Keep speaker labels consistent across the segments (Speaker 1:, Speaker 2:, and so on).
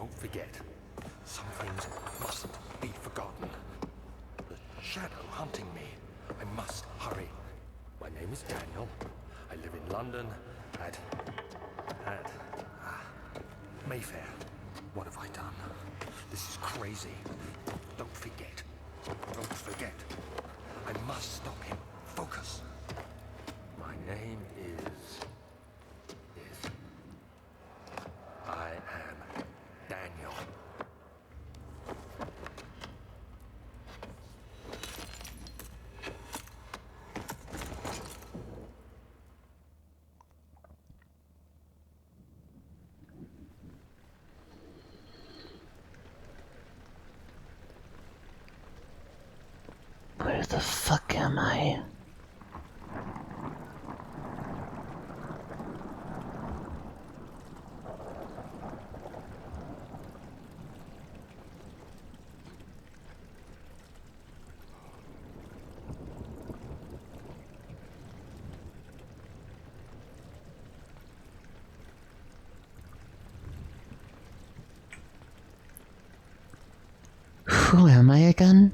Speaker 1: Don't forget. Some things mustn't be forgotten. The shadow hunting me. I must hurry. My name is Daniel. I live in London at Mayfair. What have I done? This is crazy. Don't forget. Don't forget. I must stop him. Focus. My name is... I am Daniel.
Speaker 2: Where the fuck am I? Who am I again?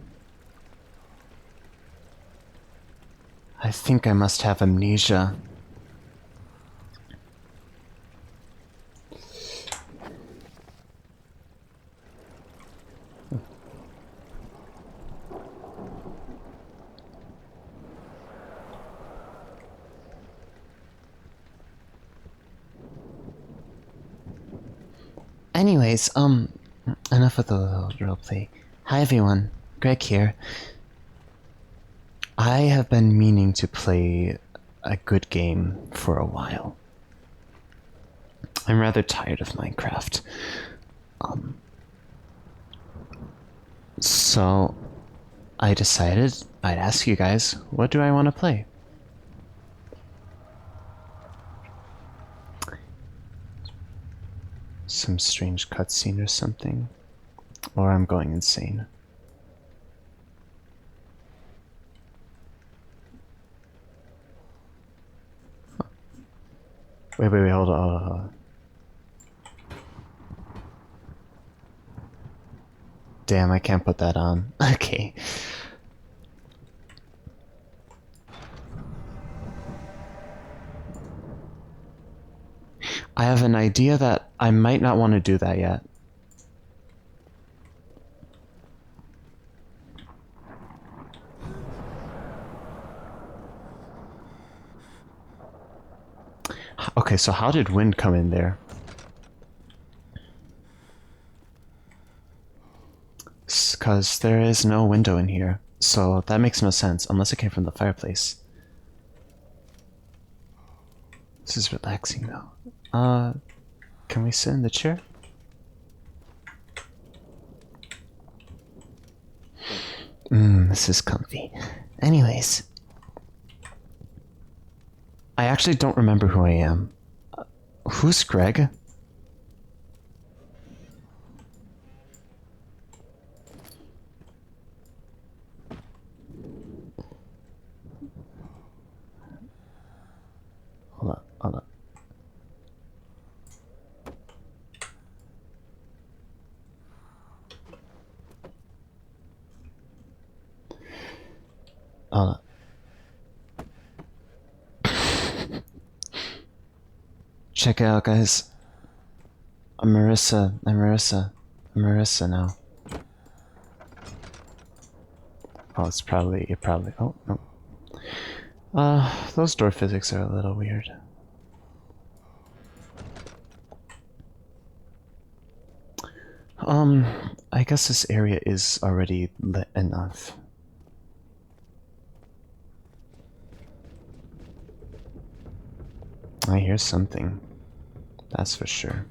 Speaker 2: I think I must have amnesia. Anyways, enough of the roleplay. Hi everyone, Greg here. I have been meaning to play a good game for a while. I'm rather tired of Minecraft. So I decided I'd ask you guys, what do I want to play? Some strange cutscene or something? Or I'm going insane. Wait, hold on. Damn, I can't put that on. Okay. I have an idea that I might not want to do that yet. Okay, so how did wind come in there? Because there is no window in here, so that makes no sense unless it came from the fireplace. This is relaxing though. Can we sit in the chair? This is comfy. Anyways, I actually don't remember who I am. Who's Greg? Hold on. Check it out, guys. I'm Marissa now. Oh, it probably, oh, no. Those door physics are a little weird. I guess this area is already lit enough. I hear something. That's for sure.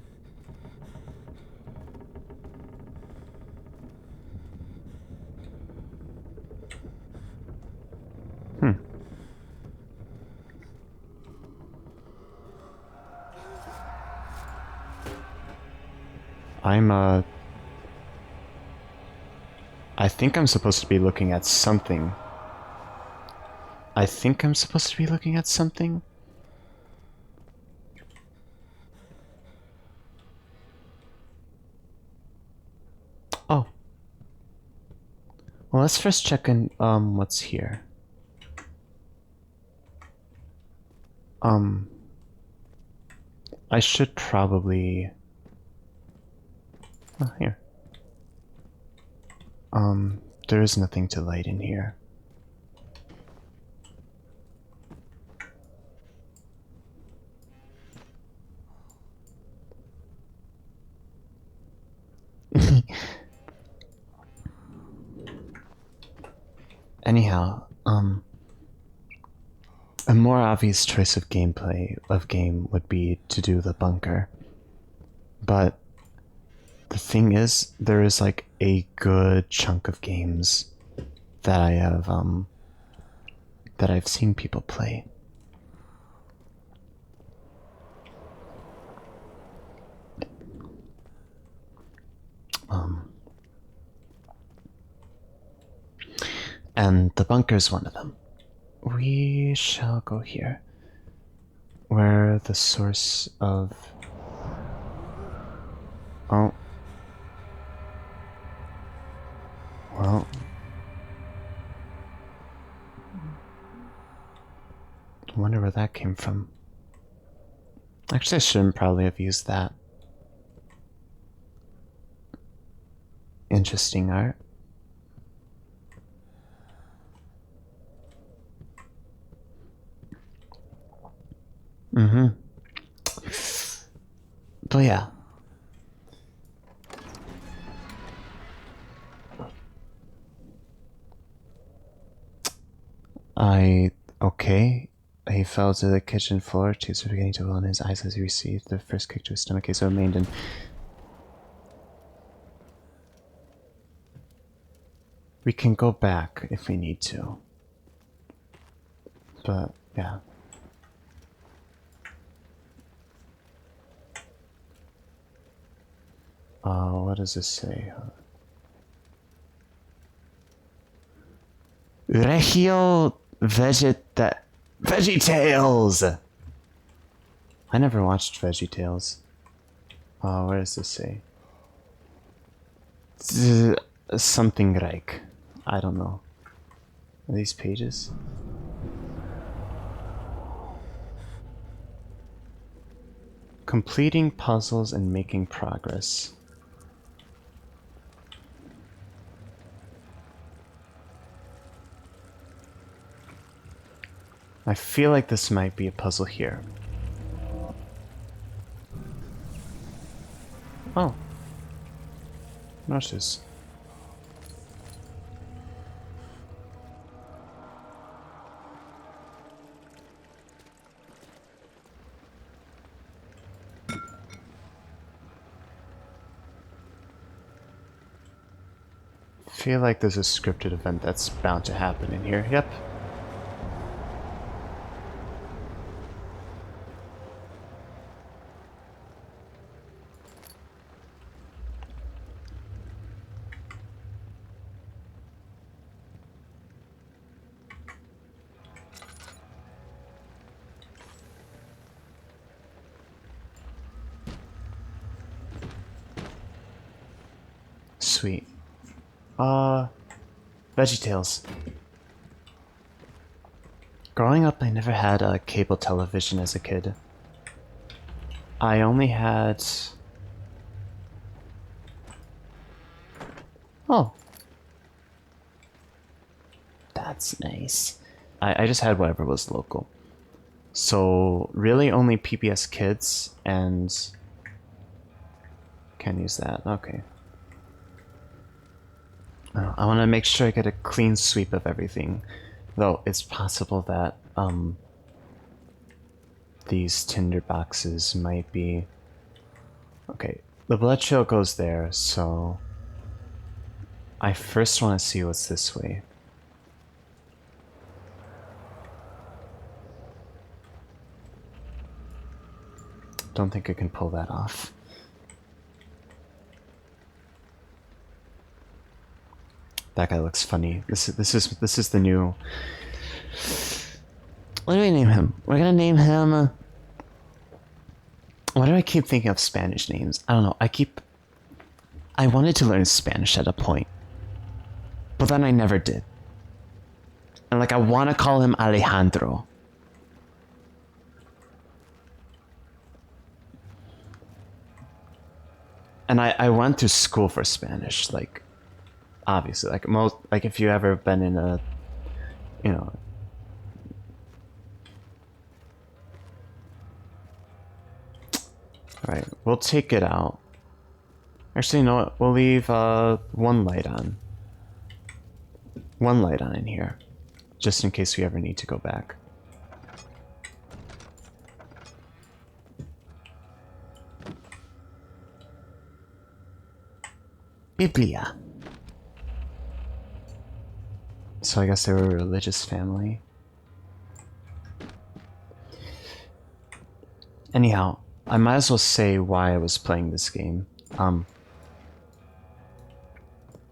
Speaker 2: I think I'm supposed to be looking at something. Well, let's first check in, what's here. I should probably... Oh, here. There is nothing to light in here. Anyhow, a more obvious choice of game would be to do the bunker. But the thing is, there is like a good chunk of games that I have that I've seen people play. And the bunker is one of them. We shall go here, where the source of... Oh. Well. I wonder where that came from. Actually, I shouldn't probably have used that. Interesting art. But yeah. Okay. He fell to the kitchen floor. Tears were beginning to well in his eyes as he received the first kick to his stomach. He so remained in... We can go back if we need to. But, yeah. What does this say? Regio VeggieTales! I never watched VeggieTales. Where does this say? Something like. I don't know. Are these pages? Completing puzzles and making progress. I feel like this might be a puzzle here. Oh. Nurses. Feel like there's a scripted event that's bound to happen in here. Yep. Sweet. VeggieTales. Growing up, I never had a cable television as a kid. I only had... Oh. That's nice. I just had whatever was local. So, really only PBS Kids and... Can't use that, okay. I want to make sure I get a clean sweep of everything. Though, it's possible that, these tinder boxes might be... Okay, the blood trail goes there, so... I first want to see what's this way. Don't think I can pull that off. That guy looks funny. This is the new... What do we name him? We're gonna name him... Why do I keep thinking of Spanish names? I don't know. I wanted to learn Spanish at a point. But then I never did. And like, I want to call him Alejandro. And I went to school for Spanish, like, obviously, like most, like if you ever been in a, you know. Alright, we'll take it out. Actually, you know what? We'll leave one light on. One light on in here. Just in case we ever need to go back. Biblia. So I guess they were a religious family. Anyhow, I might as well say why I was playing this game.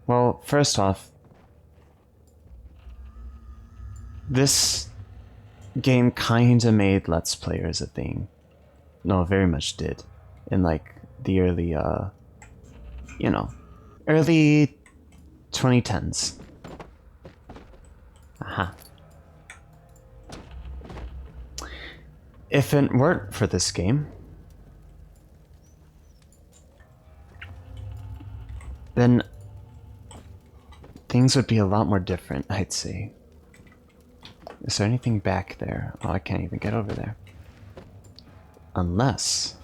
Speaker 2: Well, first off, this game kinda made Let's Players a thing. No, very much did. In like the early, you know, early 2010s. Aha. If it weren't for this game, then things would be a lot more different, I'd say. Is there anything back there? Oh, I can't even get over there. Unless...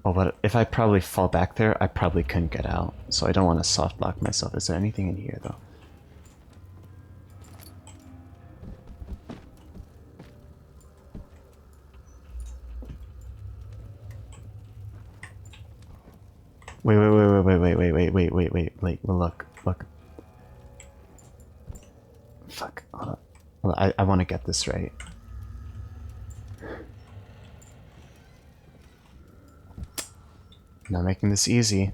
Speaker 2: Oh, but if I probably fall back there, I probably couldn't get out. So I don't want to soft lock myself. Is there anything in here, though? Wait, well, look. Fuck, hold on. I want to get this right. Not making this easy.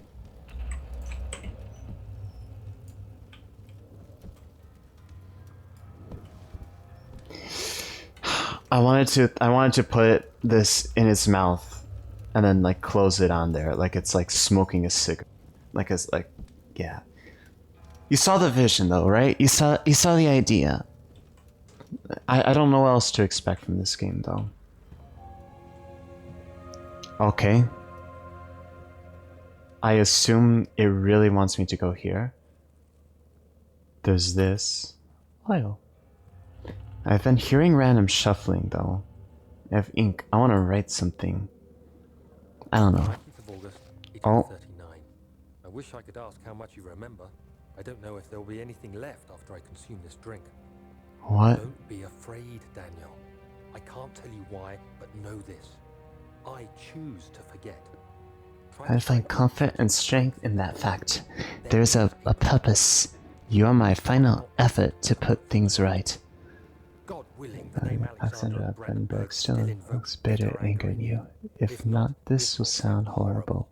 Speaker 2: I wanted to put this in his mouth and then like close it on there like it's like smoking a cigarette. Like it's like, yeah. You saw the vision though, right? You saw the idea. I don't know what else to expect from this game though. Okay. I assume it really wants me to go here. There's this. File. I've been hearing random shuffling though. I have ink. I want to write something. I don't know. Oh.
Speaker 1: I wish I could ask how much you remember. I don't know if there'll be anything left after I consume this drink.
Speaker 2: What?
Speaker 1: Don't be afraid, Daniel. I can't tell you why, but know this. I choose to forget.
Speaker 2: I find comfort and strength in that fact. There's a purpose. You are my final effort to put things right.
Speaker 1: God willing, the name
Speaker 2: Alexander Brennenburg still invokes bitter anger in you. If not, this will sound horrible.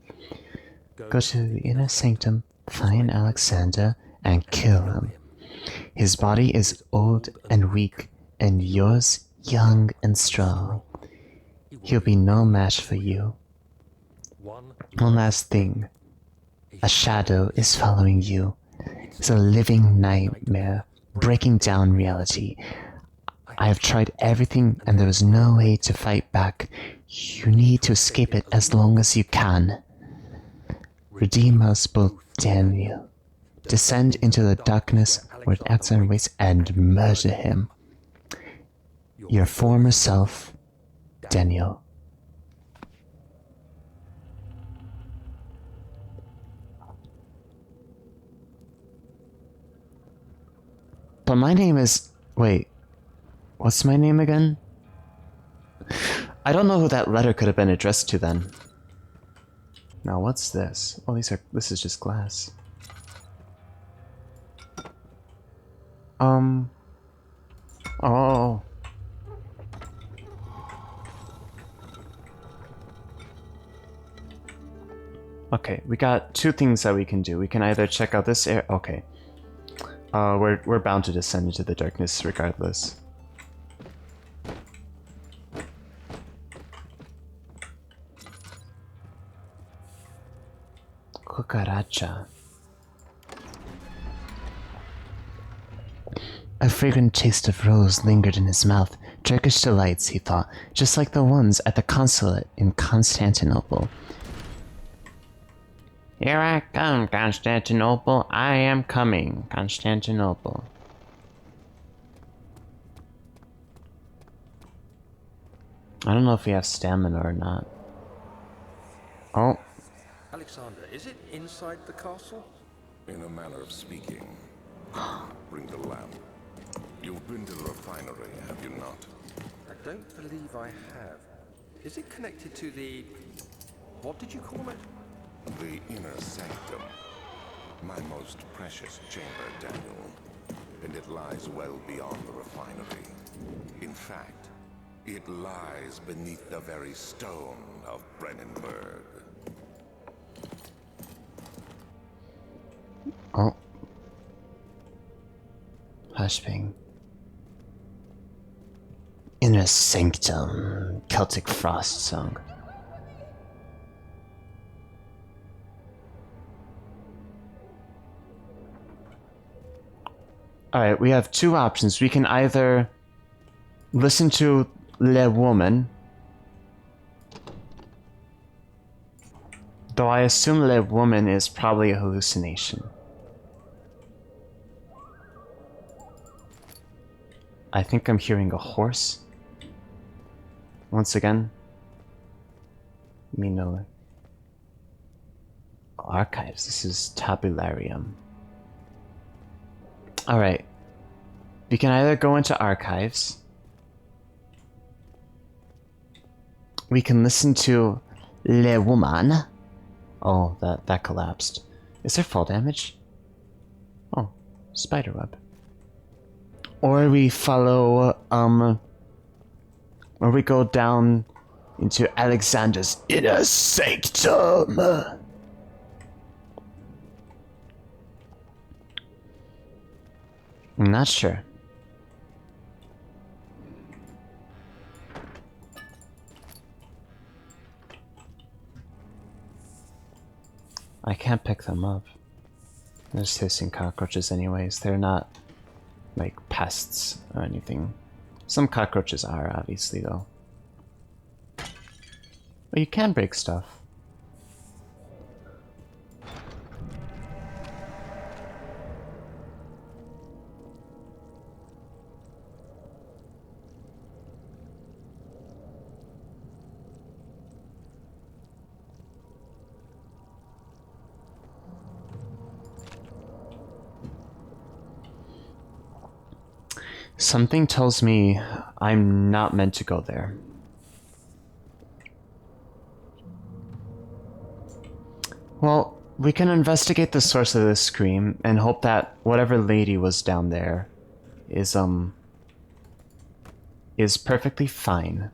Speaker 2: Go to the inner sanctum, find Alexander, and kill him. His body is old and weak, and yours young and strong. He'll be no match for you. One last thing. A shadow is following you. It's a living nightmare, breaking down reality. I have tried everything and there is no way to fight back. You need to escape it as long as you can. Redeem us both, Daniel. Descend into the darkness where Alexander waits and murder him. Your former self, Daniel. But my name is... Wait. What's my name again? I don't know who that letter could have been addressed to then. Now what's this? Oh, this is just glass. Oh. Okay, we got two things that we can do. We can either check out this area. Okay. We're bound to descend into the darkness regardless. Cucaracha. A fragrant taste of rose lingered in his mouth. Turkish delights, he thought, just like the ones at the consulate in Constantinople. Here I come, Constantinople. I am coming, Constantinople. I don't know if we have stamina or not. Oh.
Speaker 1: Alexander, is it inside the castle?
Speaker 3: In a manner of speaking. Bring the lamp. You've been to the refinery, have you not?
Speaker 1: I don't believe I have. Is it connected to the... what did you call it?
Speaker 3: The inner sanctum. My most precious chamber, Daniel. And it lies well beyond the refinery. In fact, it lies beneath the very stone of Brennenburg.
Speaker 2: Oh. Hushping. Inner Sanctum. Celtic Frost song. Alright, we have two options. We can either listen to Le Woman. Though I assume Le Woman is probably a hallucination. I think I'm hearing a horse. Once again. Me no. Archives. This is Tabularium. Alright. We can either go into archives. We can listen to Le Woman. Oh, that collapsed. Is there fall damage? Oh, spiderweb. Or we follow, or we go down into Alexander's inner sanctum. I'm not sure. I can't pick them up. They're just hissing cockroaches anyways. They're not like pests or anything. Some cockroaches are, obviously, though. But you can break stuff. Something tells me I'm not meant to go there. Well, we can investigate the source of this scream and hope that whatever lady was down there is perfectly fine.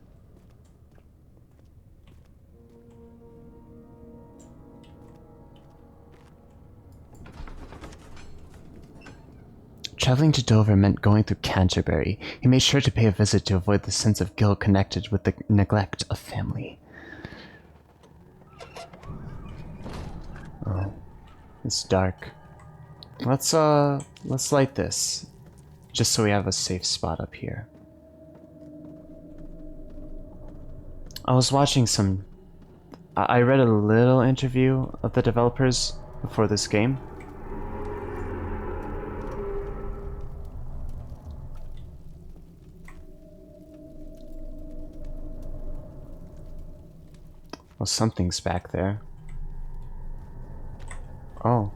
Speaker 2: Traveling to Dover meant going through Canterbury. He made sure to pay a visit to avoid the sense of guilt connected with the neglect of family. Oh, it's dark. Let's light this, just so we have a safe spot up here. I was watching some... I read a little interview of the developers before this game. Well, something's back there. Oh.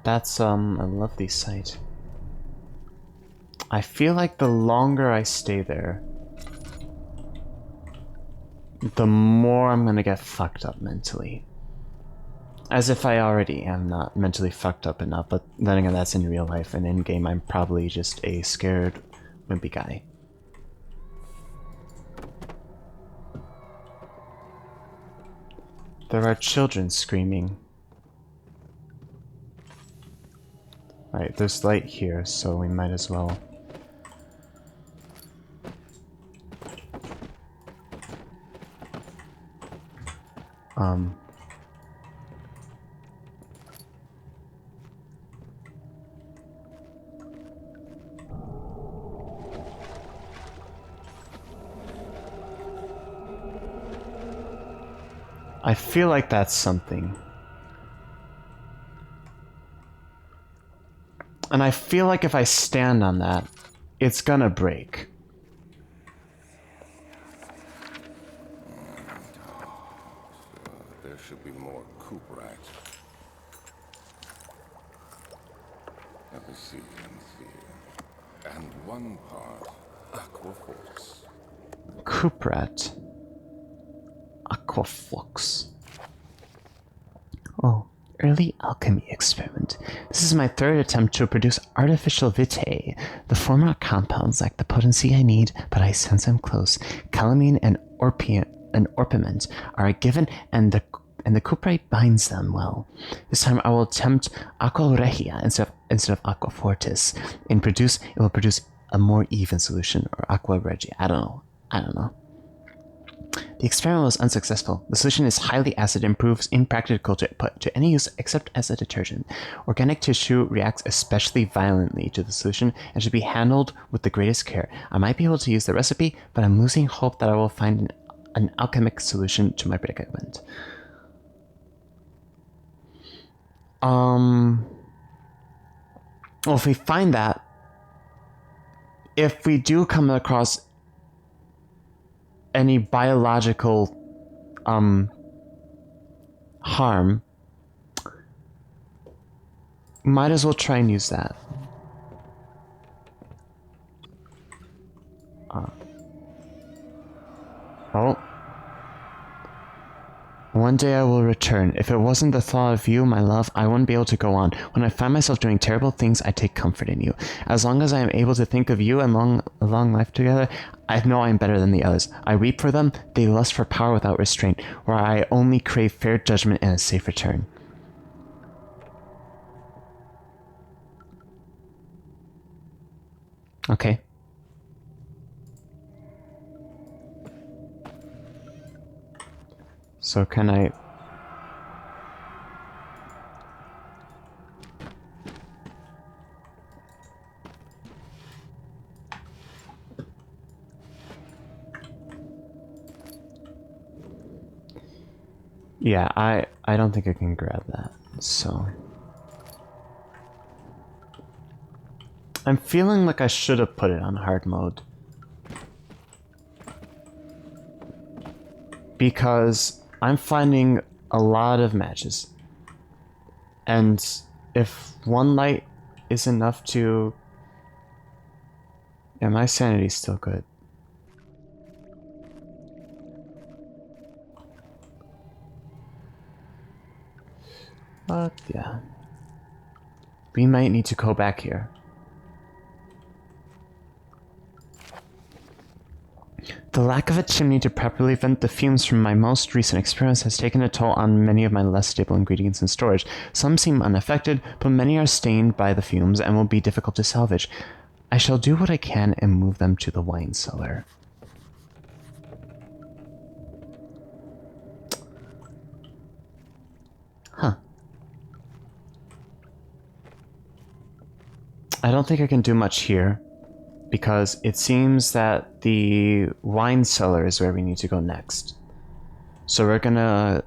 Speaker 2: That's, a lovely sight. I feel like the longer I stay there, the more I'm gonna get fucked up mentally. As if I already am not mentally fucked up enough, but then again, that's in real life, and in game I'm probably just a scared, wimpy guy. There are children screaming. Alright, there's light here, so we might as well. I feel like that's something. And I feel like if I stand on that, it's gonna break.
Speaker 3: There should be more quivered. Let me see. And one part aquaflux.
Speaker 2: Quivered. Aquaflux. Oh, early alchemy experiment. This is my third attempt to produce artificial vitae. The former compounds lack the potency I need, but I sense I'm close. Calamine and orpiment are a given, and the cuprite binds them well. This time I will attempt aqua regia instead of aqua fortis. It will produce a more even solution, or aqua regia. I don't know. The experiment was unsuccessful. The solution is highly acid and proves impractical to put to any use except as a detergent. Organic tissue reacts especially violently to the solution and should be handled with the greatest care. I might be able to use the recipe, but I'm losing hope that I will find an alchemic solution to my predicament. Well, if we find that, if we do come across any biological harm, might as well try and use that. Oh. One day I will return. If it wasn't the thought of you, my love, I wouldn't be able to go on. When I find myself doing terrible things, I take comfort in you. As long as I am able to think of you and a long life together, I know I am better than the others. I weep for them, they lust for power without restraint, where I only crave fair judgment and a safe return. Okay. So can I... Yeah, I don't think I can grab that, so... I'm feeling like I should have put it on hard mode. Because I'm finding a lot of matches. And if one light is enough to... Yeah, my sanity's still good. But yeah. We might need to go back here. The lack of a chimney to properly vent the fumes from my most recent experiments has taken a toll on many of my less stable ingredients in storage. Some seem unaffected, but many are stained by the fumes and will be difficult to salvage. I shall do what I can and move them to the wine cellar. Huh. I don't think I can do much here, because it seems that the wine cellar is where we need to go next. So we're gonna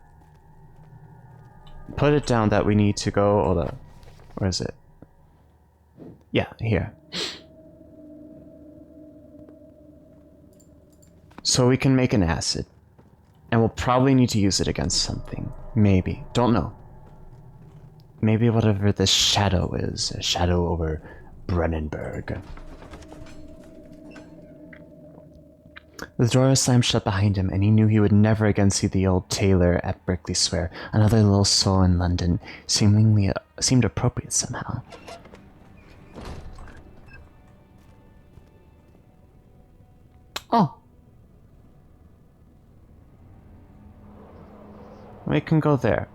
Speaker 2: put it down that we need to go... Hold up. Where is it? Yeah, here. So we can make an acid. And we'll probably need to use it against something. Maybe. Don't know. Maybe whatever this shadow is. A shadow over Brennenburg. The door was slammed shut behind him, and he knew he would never again see the old tailor at Berkeley Square. Another little soul in London seemed appropriate somehow. Oh! We can go there.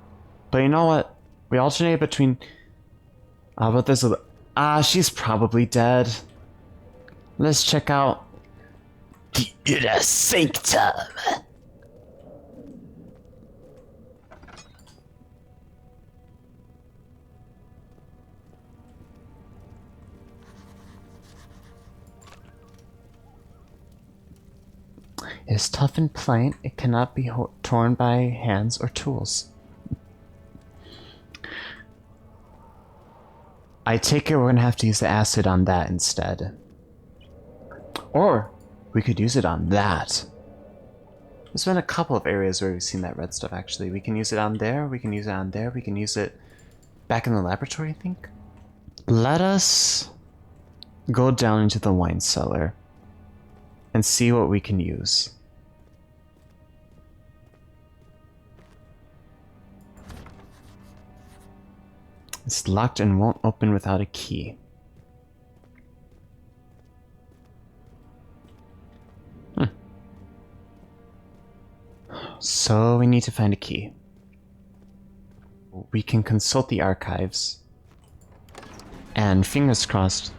Speaker 2: But you know what? We alternate between... but there's a... she's probably dead. Let's check out... the inner sanctum. It is tough and pliant. It cannot be torn by hands or tools. I take it we're gonna have to use the acid on that instead. Or we could use it on that. There's been a couple of areas where we've seen that red stuff actually. We can use it on there, we can use it on there, we can use it back in the laboratory, I think. Let us go down into the wine cellar and see what we can use. It's locked and won't open without a key. So we need to find a key. We can consult the archives. And fingers crossed.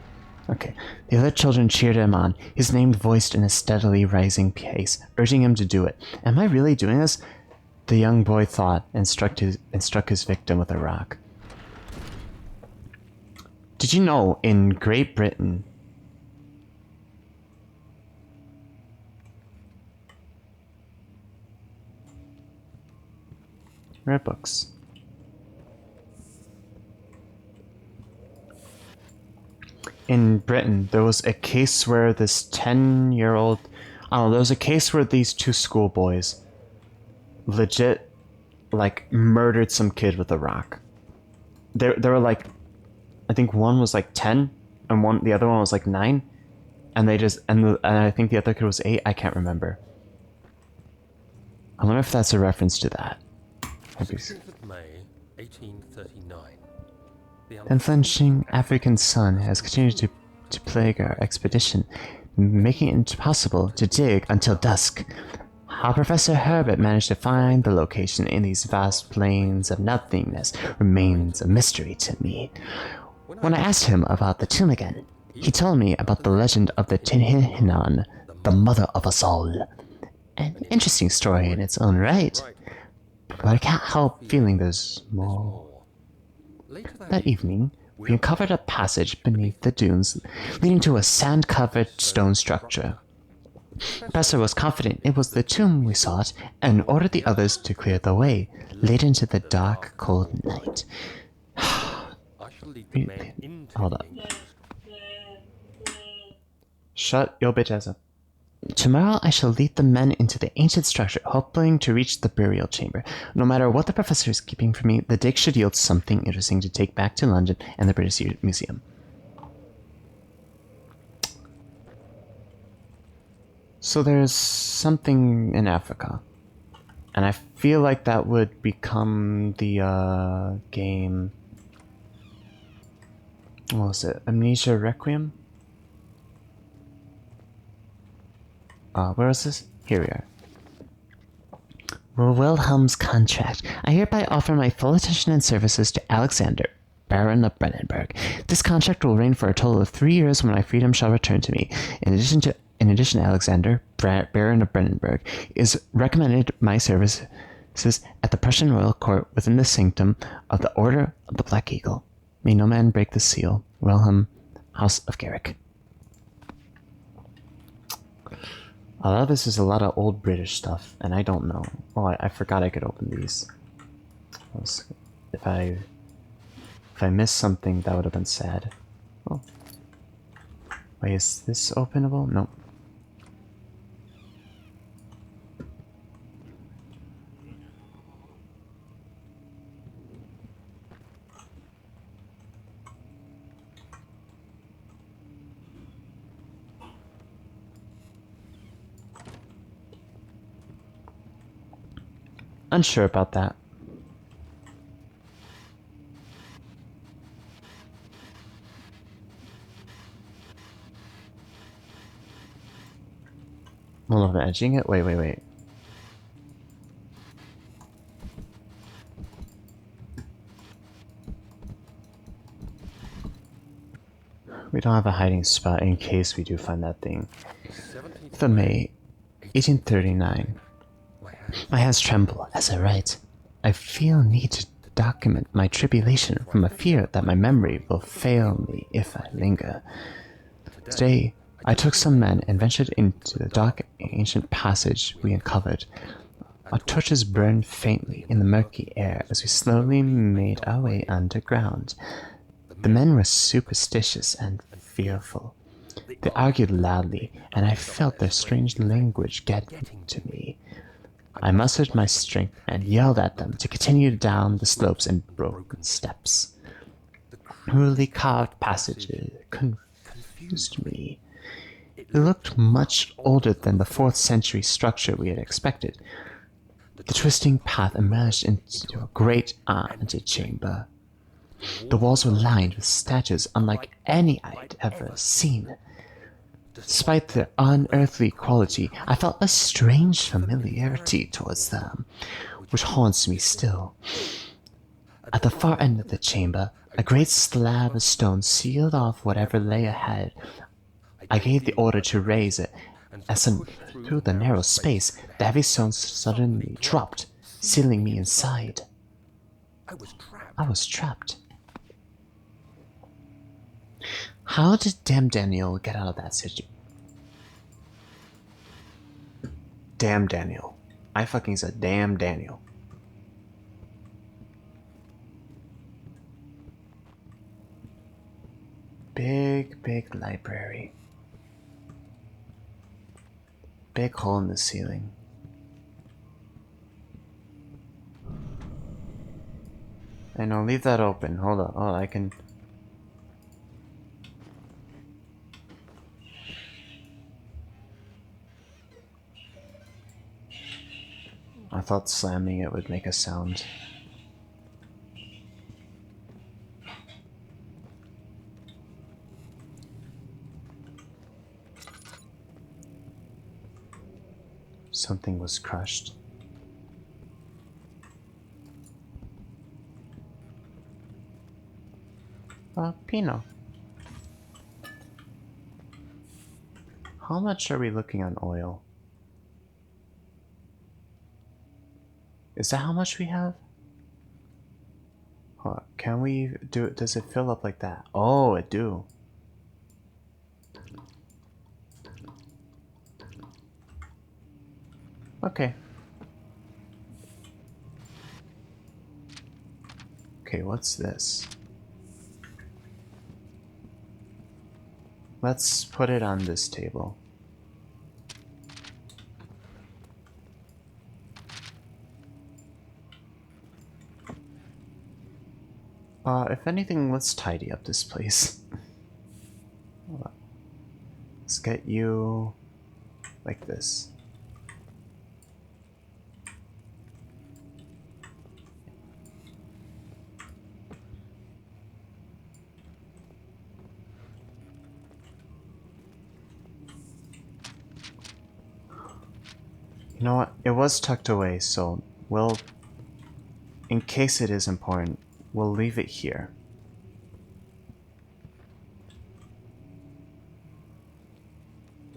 Speaker 2: Okay. The other children cheered him on, his name voiced in a steadily rising pace, urging him to do it. Am I really doing this? The young boy thought and struck his victim with a rock. Did you know in Great Britain rare books? In Britain, there was a case where this 10-year-old... Oh, there was a case where these two schoolboys legit, like, murdered some kid with a rock. They were like... I think one was like 10, and the other one was like 9. And they just... And I think the other kid was 8, I can't remember. I wonder if that's a reference to that.
Speaker 1: 16th of May, 1839. The
Speaker 2: Unflinching African sun has continued to plague our expedition, making it impossible to dig until dusk. How Professor Herbert managed to find the location in these vast plains of nothingness remains a mystery to me. When I asked him about the tomb again, he told me about the legend of the Tinhinan, the mother of us all. An interesting story in its own right, but I can't help feeling there's more. That evening, we uncovered a passage beneath the dunes leading to a sand-covered stone structure. Professor was confident it was the tomb we sought and ordered the others to clear the way, late into the dark, cold night. Hold up. Shut your bitch ass up. Tomorrow I shall lead the men into the ancient structure, hoping to reach the burial chamber. No matter what the professor is keeping from me, the dig should yield something interesting to take back to London and the British Museum. So there's something in Africa. And I feel like that would become the game... What was it? Amnesia Requiem? Where is this? Here we are. Wilhelm's contract. I hereby offer my full attention and services to Alexander, Baron of Brennenburg. This contract will reign for a total of 3 years when my freedom shall return to me. In addition, Alexander, Baron of Brennenburg, is recommended my services at the Prussian royal court within the sanctum of the Order of the Black Eagle. May no man break the seal. Wilhelm, House of Garrick. A lot of this is a lot of old British stuff, and I don't know. Oh, I forgot I could open these. If I missed something, that would have been sad. Oh. Wait, is this openable? Nope. Unsure about that. Hold on, edging it? Wait. We don't have a hiding spot in case we do find that thing. 17th of May, 1839. My hands tremble as I write. I feel need to document my tribulation from a fear that my memory will fail me if I linger. Today, I took some men and ventured into the dark ancient passage we uncovered. Our torches burned faintly in the murky air as we slowly made our way underground. The men were superstitious and fearful. They argued loudly, and I felt their strange language getting to me. I mustered my strength and yelled at them to continue down the slopes and broken steps. The cruelly carved passages confused me. It looked much older than the 4th century structure we had expected. The twisting path emerged into a great antechamber. The walls were lined with statues unlike any I'd ever seen. Despite their unearthly quality, I felt a strange familiarity towards them, which haunts me still. At the far end of the chamber, a great slab of stone sealed off whatever lay ahead. I gave the order to raise it, as through the narrow space, the heavy stone suddenly dropped, sealing me inside. I was trapped. How did damn Daniel get out of that situation? Damn Daniel. I fucking said damn Daniel. Big library. Big hole in the ceiling. I know, leave that open. Hold on. Oh, I can... I thought slamming it would make a sound. Something was crushed. Pino. How much are we looking on oil? Is that how much we have? Can we do it? Does it fill up like that? Oh, it do. Okay. Okay, what's this? Let's put it on this table. If anything, let's tidy up this place. Let's get you like this. You know what? It was tucked away, so we'll, in case it is important, we'll leave it here.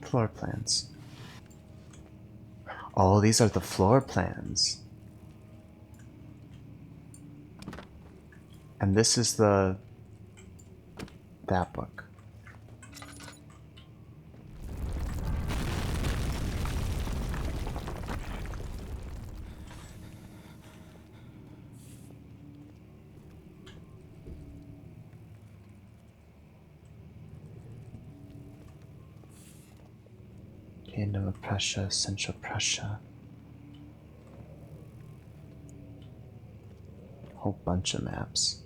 Speaker 2: Floor plans. Oh, these are the floor plans. And this is that book. Kingdom of Prussia, Central Prussia. Whole bunch of maps.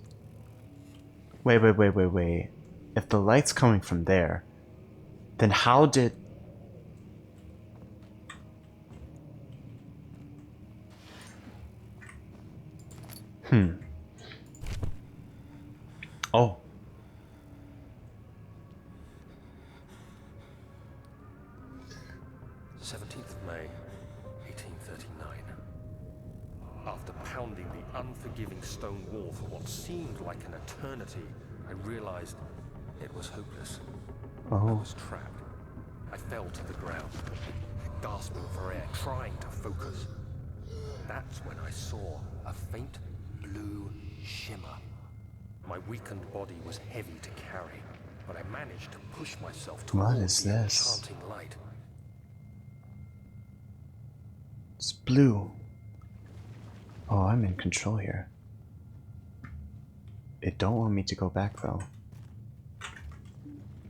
Speaker 2: Wait. If the light's coming from there, then how did... Oh.
Speaker 1: May 1839. After pounding the unforgiving stone wall for what seemed like an eternity, I realized it was hopeless. I was trapped. I fell to the ground, gasping for air, trying to focus. That's when I saw a faint blue shimmer. My weakened body was heavy to carry, but I managed to push myself towards the enchanting light.
Speaker 2: It's blue. Oh, I'm in control here. It don't want me to go back though.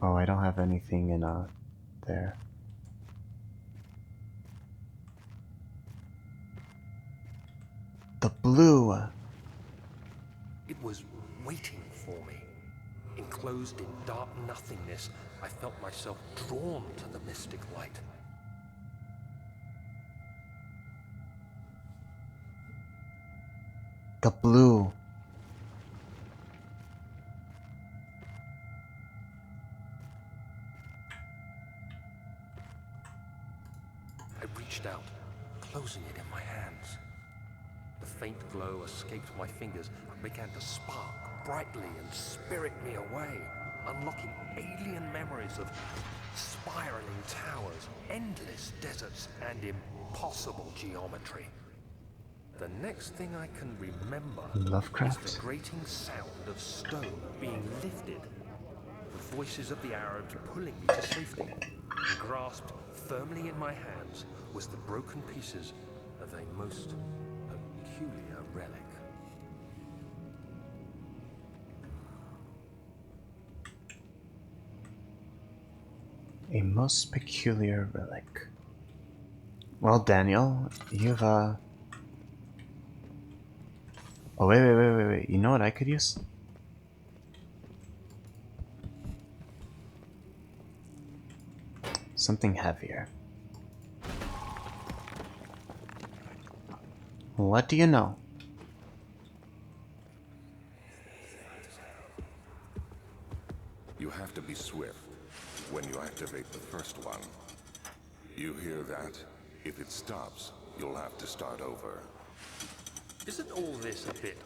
Speaker 2: Oh, I don't have anything in there. The blue.
Speaker 1: It was waiting for me. Enclosed in dark nothingness, I felt myself drawn to the mystic light.
Speaker 2: The blue.
Speaker 1: I reached out, closing it in my hands. The faint glow escaped my fingers and began to spark brightly and spirit me away, unlocking alien memories of spiraling towers, endless deserts, and impossible geometry. The next thing I can remember
Speaker 2: Lovecraft?
Speaker 1: is the grating sound of stone being lifted, the voices of the Arabs pulling me to safety, and grasped firmly in my hands was the broken pieces of a most peculiar relic.
Speaker 2: A most peculiar relic. Well, Daniel, you've Oh, wait. You know what I could use? Something heavier. What do you know?
Speaker 3: You have to be swift when you activate the first one. You hear that? If it stops, you'll have to start over.
Speaker 1: Isn't all this a bit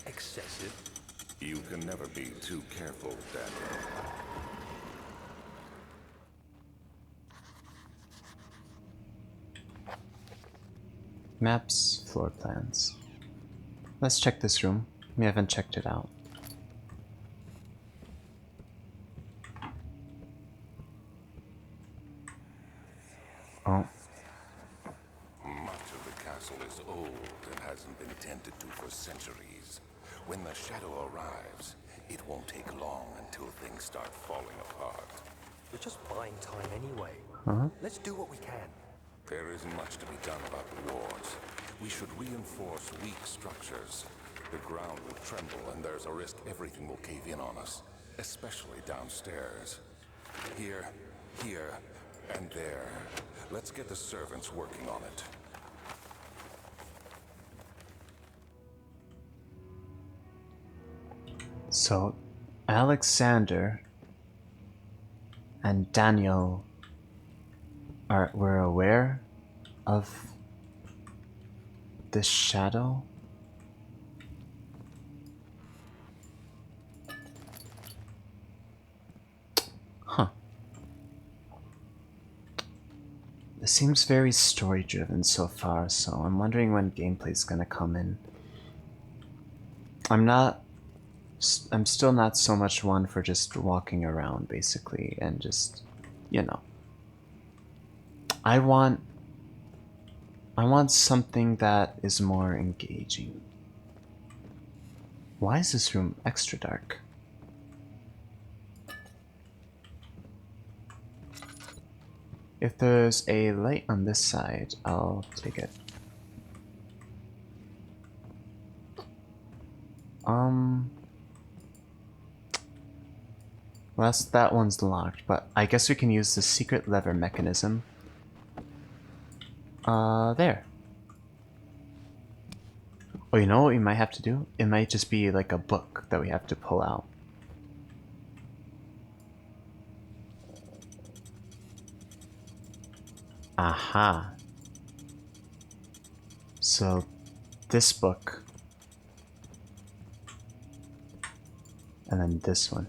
Speaker 1: excessive?
Speaker 3: You can never be too careful, Daniel.
Speaker 2: Maps, floor plans. Let's check this room. We haven't checked it out. Oh,
Speaker 3: Much of the castle is old and hasn't been tended to for centuries. When the shadow arrives, it won't take long until things start falling apart.
Speaker 1: We're just buying time anyway. Let's do what we can.
Speaker 3: There isn't much to be done about the wards. We should reinforce weak structures. The ground will tremble and there's a risk everything will cave in on us, especially downstairs. Here, and there. Let's get the servants working on it.
Speaker 2: so Alexander and Daniel were aware of this shadow? Huh. It seems very story driven so far, so I'm wondering when gameplay's gonna come in. I'm still not so much one for just walking around basically and just, you know. I want something that is more engaging. Why is this room extra dark? If there's a light on this side, I'll take it. Well, that one's locked, but I guess we can use the secret lever mechanism. There. Oh, you know what we might have to do? It might just be like a book that we have to pull out. Aha. So, this book. And then this one.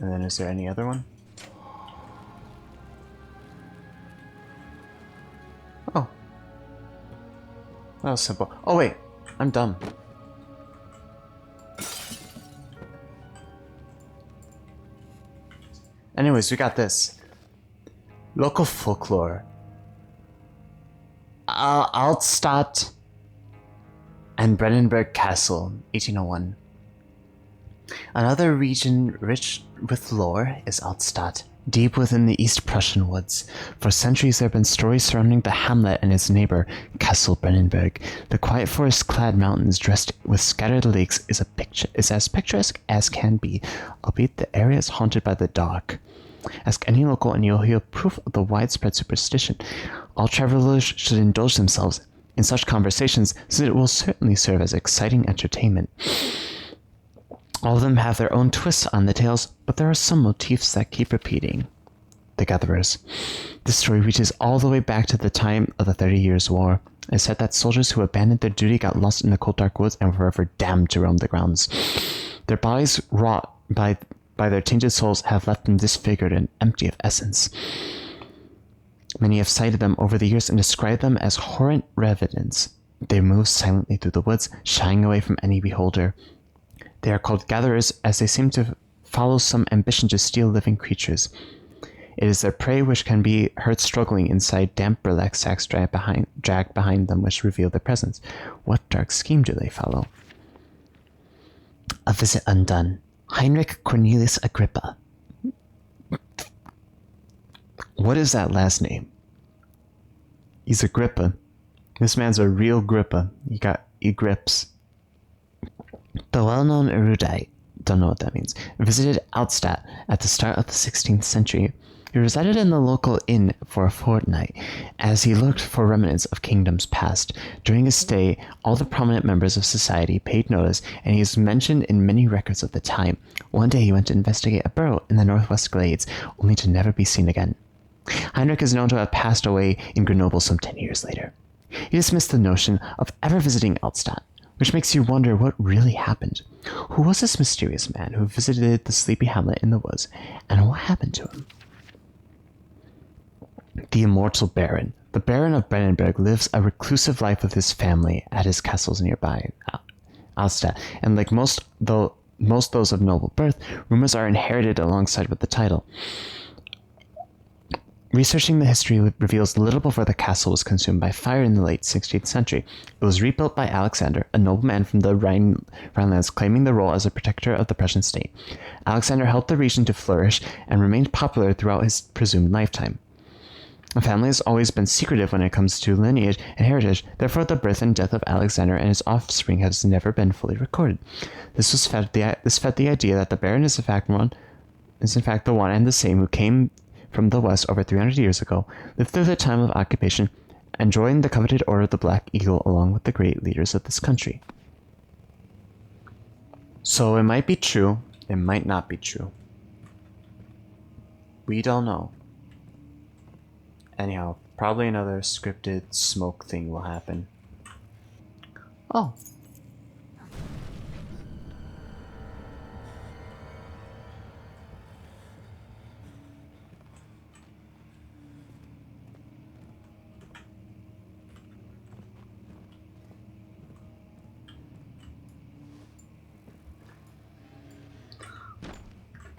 Speaker 2: And then is there any other one? Oh. That was simple. Oh wait, I'm dumb. Anyways, we got this. Local folklore. Altstadt and Brennenburg Castle, 1801. Another region rich with lore is Altstadt, deep within the East Prussian woods. For centuries there have been stories surrounding the hamlet and its neighbor, Castle Brennenburg. The quiet forest-clad mountains dressed with scattered lakes is as picturesque as can be, albeit the area is haunted by the dark. Ask any local and you'll hear proof of the widespread superstition. All travelers should indulge themselves in such conversations, since it will certainly serve as exciting entertainment. All of them have their own twists on the tales, but there are some motifs that keep repeating. The Gatherers. This story reaches all the way back to the time of the 30 Years' War. It is said that soldiers who abandoned their duty got lost in the cold dark woods and were forever damned to roam the grounds. Their bodies, wrought by their tainted souls, have left them disfigured and empty of essence. Many have cited them over the years and described them as horrent revenants. They move silently through the woods, shying away from any beholder. They are called gatherers as they seem to follow some ambition to steal living creatures. It is their prey which can be heard struggling inside damp burlap sacks dragged behind them, which reveal their presence. What dark scheme do they follow? A visit undone. Heinrich Cornelius Agrippa. What is that last name? He's Agrippa. This man's a real Grippa. He grips. The well-known erudite, don't know what that means, visited Altstadt at the start of the 16th century. He resided in the local inn for a fortnight, as he looked for remnants of kingdoms past. During his stay, all the prominent members of society paid notice, and he is mentioned in many records of the time. One day he went to investigate a burrow in the northwest glades, only to never be seen again. Heinrich is known to have passed away in Grenoble some 10 years later. He dismissed the notion of ever visiting Altstadt, which makes you wonder what really happened. Who was this mysterious man who visited the sleepy hamlet in the woods, and what happened to him? The immortal Baron. The Baron of Brennenburg lives a reclusive life with his family at his castles nearby, Altstadt, and like most those of noble birth, rumors are inherited alongside with the title. Researching the history reveals little before the castle was consumed by fire in the late 16th century. It was rebuilt by Alexander, a nobleman from the Rhinelands claiming the role as a protector of the Prussian state. Alexander helped the region to flourish and remained popular throughout his presumed lifetime. A family has always been secretive when it comes to lineage and heritage, therefore the birth and death of Alexander and his offspring has never been fully recorded. This fed the idea that the Baron is in fact the one and the same who came from the west over 300 years ago, lived through the time of occupation, and joined the coveted Order of the Black Eagle along with the great leaders of this country. So it might be true, it might not be true. We don't know. Anyhow, probably another scripted smoke thing will happen. Oh.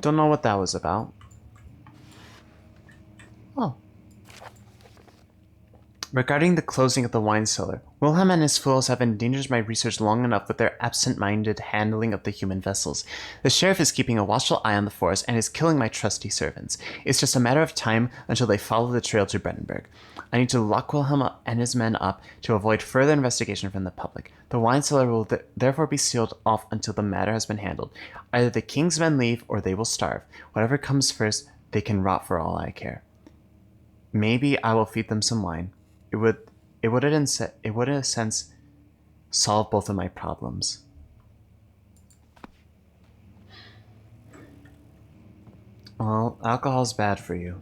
Speaker 2: Don't know what that was about. Oh. Regarding the closing of the wine cellar, Wilhelm and his fools have endangered my research long enough with their absent-minded handling of the human vessels. The sheriff is keeping a watchful eye on the forest and is killing my trusty servants. It's just a matter of time until they follow the trail to Brennenburg. I need to lock Wilhelm and his men up to avoid further investigation from the public. The wine cellar will therefore be sealed off until the matter has been handled. Either the king's men leave or they will starve. Whatever comes first, they can rot for all I care. Maybe I will feed them some wine. It would in a sense solve both of my problems. Well, alcohol's bad for you.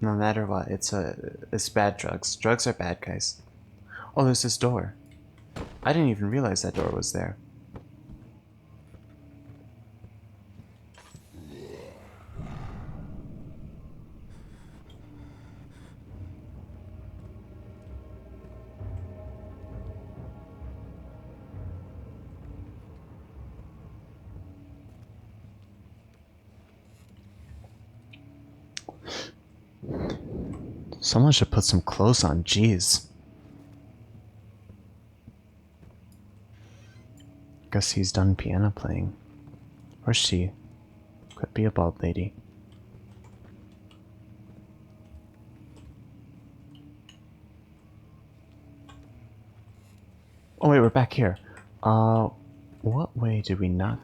Speaker 2: No matter what, it's bad drugs. Drugs are bad, guys. Oh, there's this door. I didn't even realize that door was there. Someone should put some clothes on, jeez. Guess he's done piano playing. Or she. Could be a bald lady. Oh wait, we're back here. What way did we not?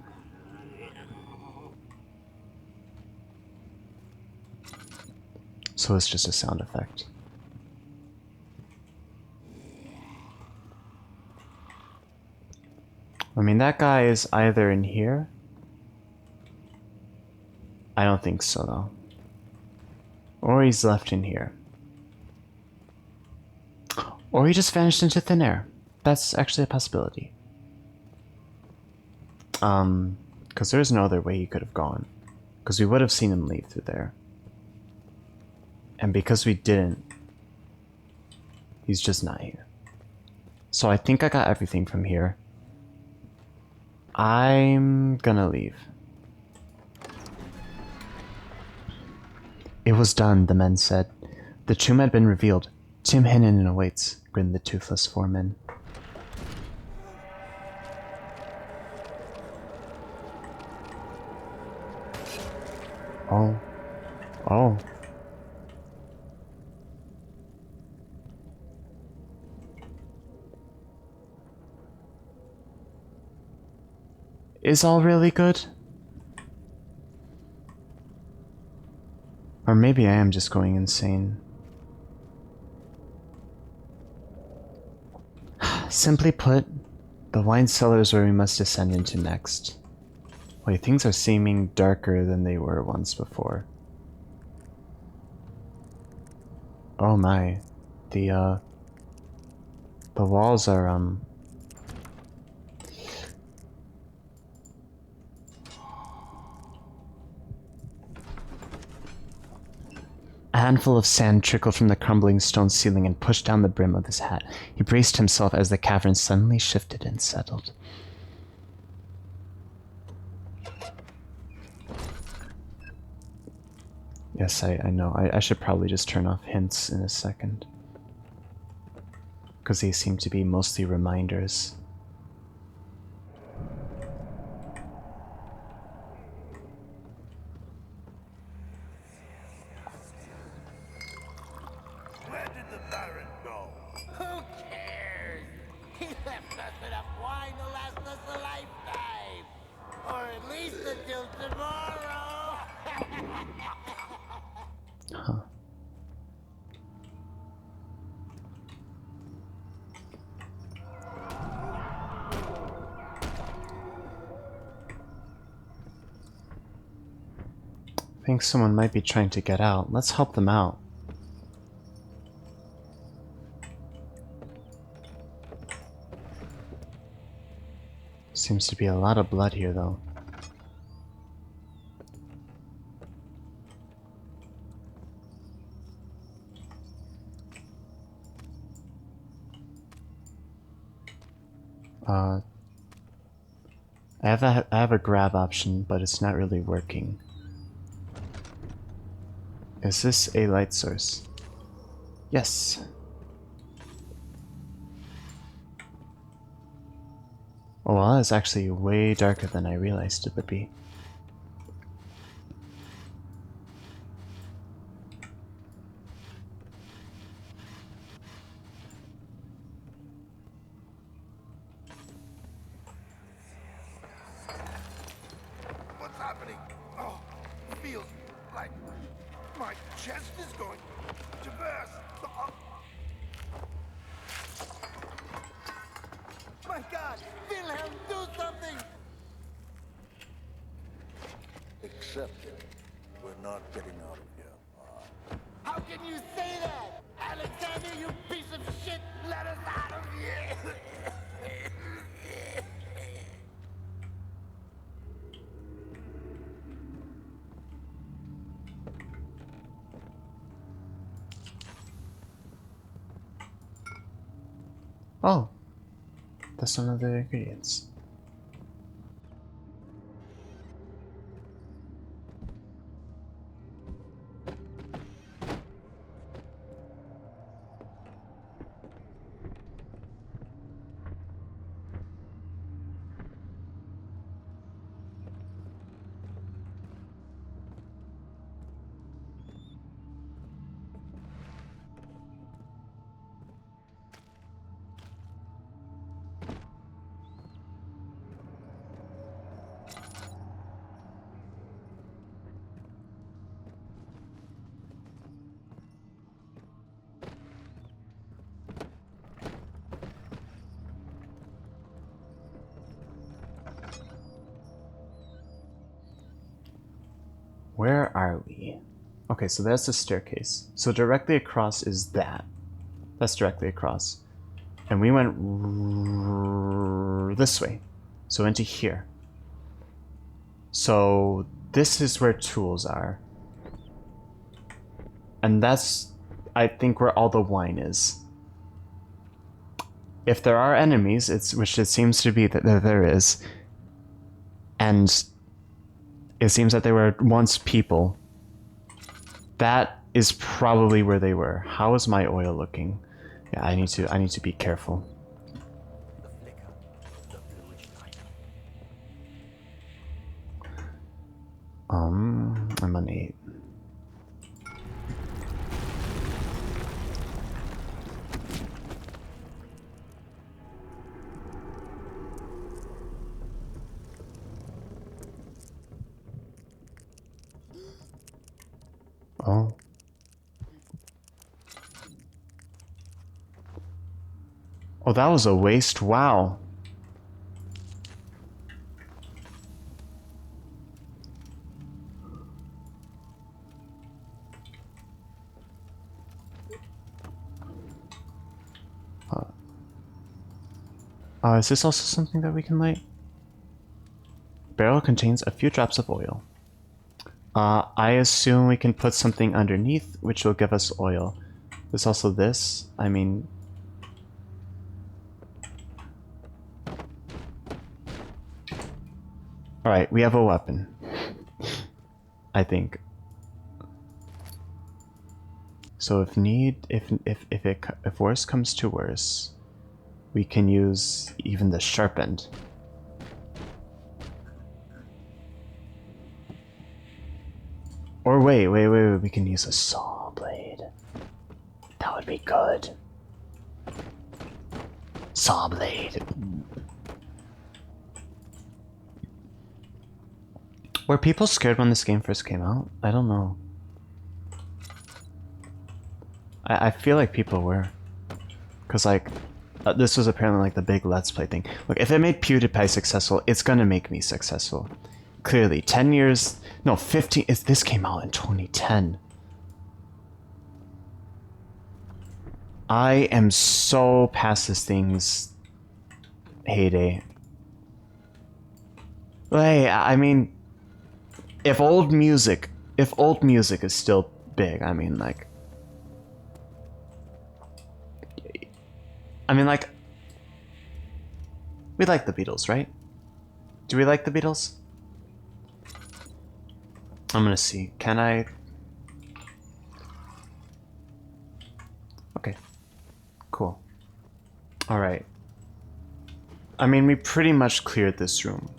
Speaker 2: So it's just a sound effect. I mean, that guy is either in here. I don't think so, though. Or he's left in here. Or he just vanished into thin air. That's actually a possibility. Because there's no other way he could have gone. Because we would have seen him leave through there. And because we didn't, he's just not here. So I think I got everything from here. I'm gonna leave. It was done, the men said. The tomb had been revealed. Tim Hennon awaits, grinned the toothless foreman. Oh. Oh. Is all really good? Or maybe I am just going insane. Simply put, the wine cellar is where we must descend into next. Wait, things are seeming darker than they were once before. Oh my. The walls are, A handful of sand trickled from the crumbling stone ceiling and pushed down the brim of his hat. He braced himself as the cavern suddenly shifted and settled. Yes, I know. I should probably just turn off hints in a second. Because they seem to be mostly reminders.
Speaker 4: Where did the Baron go? Who cares? He left us enough wine to last us a lifetime. Or at least until tomorrow.
Speaker 2: Huh. I think someone might be trying to get out. Let's help them out. Seems to be a lot of blood here, though. I have a grab option, but it's not really working. Is this a light source? Yes. Oh, well, it's actually way darker than I realized it would be.
Speaker 4: What's happening? Oh, feels like my chest is going to burst. Oh. My God, Wilhelm, do something!
Speaker 5: Accept it. We're not getting out of here.
Speaker 4: How can you say that? Alexander, you piece of shit, let us out of here!
Speaker 2: Oh, that's one of the ingredients. Where are we? Okay, so that's the staircase. So directly across is that. That's directly across. And we went this way. So into here. So this is where tools are. And that's, I think, where all the wine is. If there are enemies, which it seems to be that there is, and it seems that they were once people, that is probably where they were. How is my oil looking? Yeah, I need to be careful.
Speaker 1: The flicker, the bluish light.
Speaker 2: I'm on 8. Oh. Oh, that was a waste. Wow. Is this also something that we can light? Barrel contains a few drops of oil. I assume we can put something underneath, which will give us oil. There's also this. I mean... Alright, we have a weapon. I think. So if worse comes to worse, we can use even the sharp end. Or wait, we can use a saw blade. That would be good. Saw blade. Were people scared when this game first came out? I don't know. I feel like people were. Because, like, this was apparently, like, the big Let's Play thing. Look, if it made PewDiePie successful, it's gonna make me successful. Clearly, 10 years... No, 15... This came out in 2010. I am so past this thing's heyday. Hey, I mean... If old music is still big, I mean, like... We like the Beatles, right? Do we like the Beatles? I'm gonna see. Can I... Okay. Cool. Alright. I mean, we pretty much cleared this room.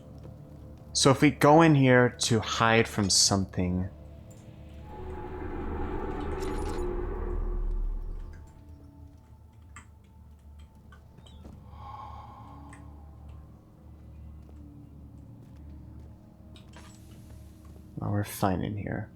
Speaker 2: So if we go in here to hide from something... Oh, we're fine in here.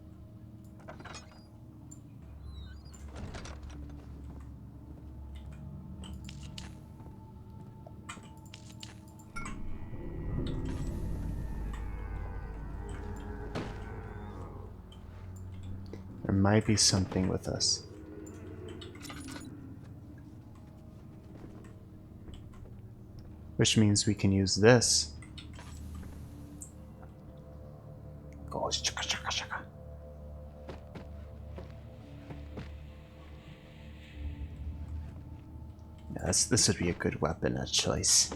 Speaker 2: There might be something with us. Which means we can use this. Goes chaka chaka chaka. Yeah, this would be a good weapon of choice.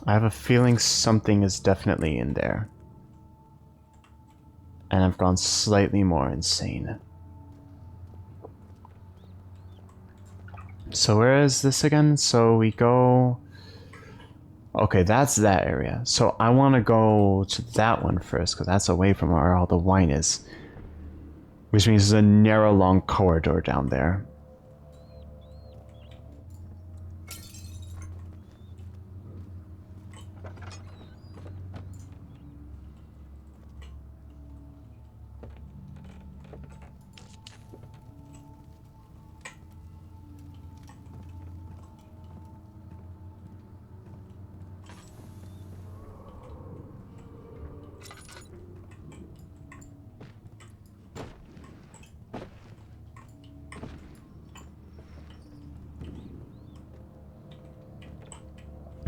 Speaker 2: I have a feeling something is definitely in there. And I've gone slightly more insane. So where is this again? So we go... Okay, that's that area. So I want to go to that one first, because that's away from where all the wine is. Which means there's a narrow, long corridor down there.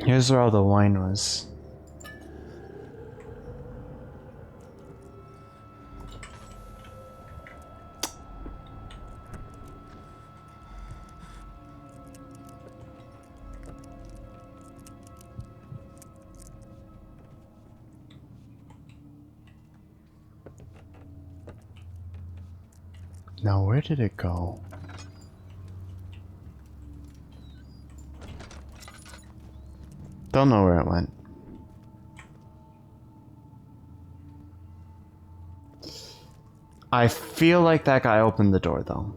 Speaker 2: Here's where all the wine was. Now, where did it go? Don't know where it went. I feel like that guy opened the door, though.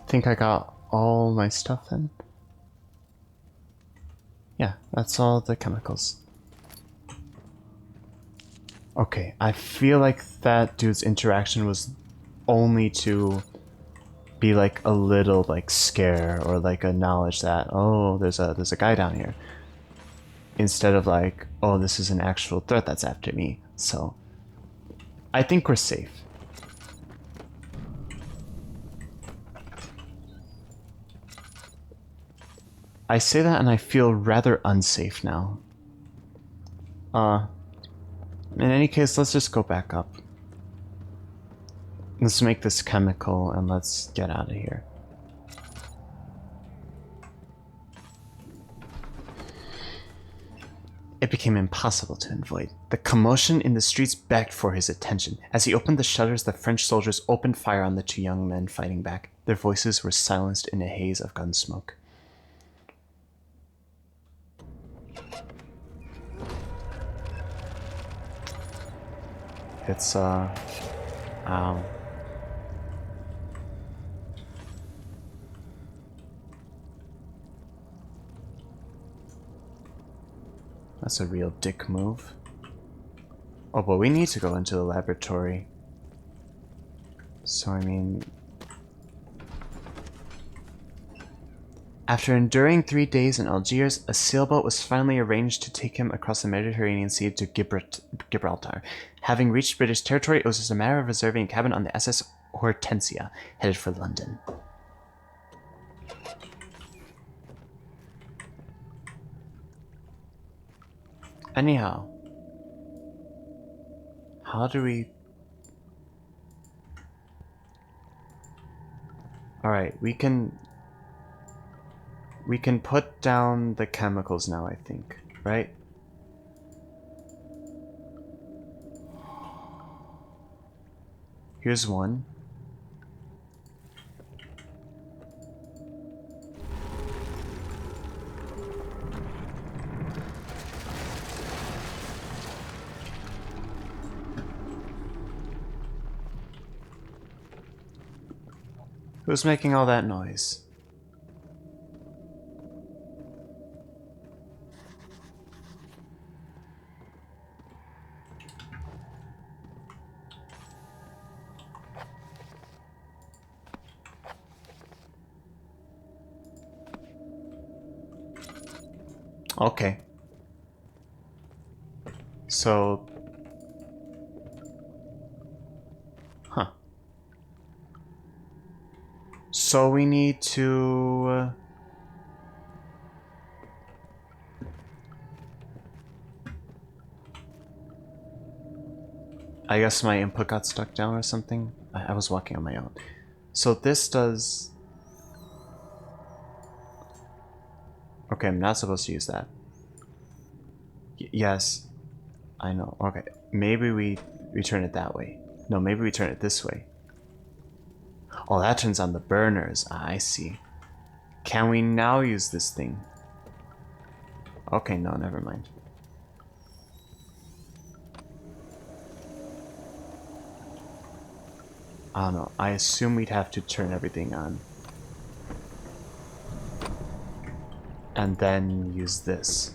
Speaker 2: Think I got all my stuff in? Yeah, that's all the chemicals. Okay, I feel like that dude's interaction was only to be like a little like scare or like a knowledge that, oh, there's a guy down here. Instead of like, oh, this is an actual threat that's after me. So I think we're safe. I say that and I feel rather unsafe now. In any case, let's just go back up. Let's make this chemical and let's get out of here. It became impossible to avoid. The commotion in the streets begged for his attention. As he opened the shutters, the French soldiers opened fire on the two young men fighting back. Their voices were silenced in a haze of gun smoke. It's, ow. That's a real dick move. Oh, but we need to go into the laboratory. So, I mean... After enduring 3 days in Algiers, a sailboat was finally arranged to take him across the Mediterranean Sea to Gibraltar. Having reached British territory, it was just a matter of reserving a cabin on the SS Hortensia, headed for London. Anyhow, how do we... Alright, we can put down the chemicals now, I think, right? Here's one. Who's making all that noise? Okay. So... Huh. So we need to... I guess my input got stuck down or something. I was walking on my own. So this does... Okay, I'm not supposed to use that. Yes. I know. Okay. Maybe we turn it that way. No, maybe we turn it this way. Oh, that turns on the burners. Ah, I see. Can we now use this thing? Okay, no, never mind. I don't know. I assume we'd have to turn everything on. And then use this.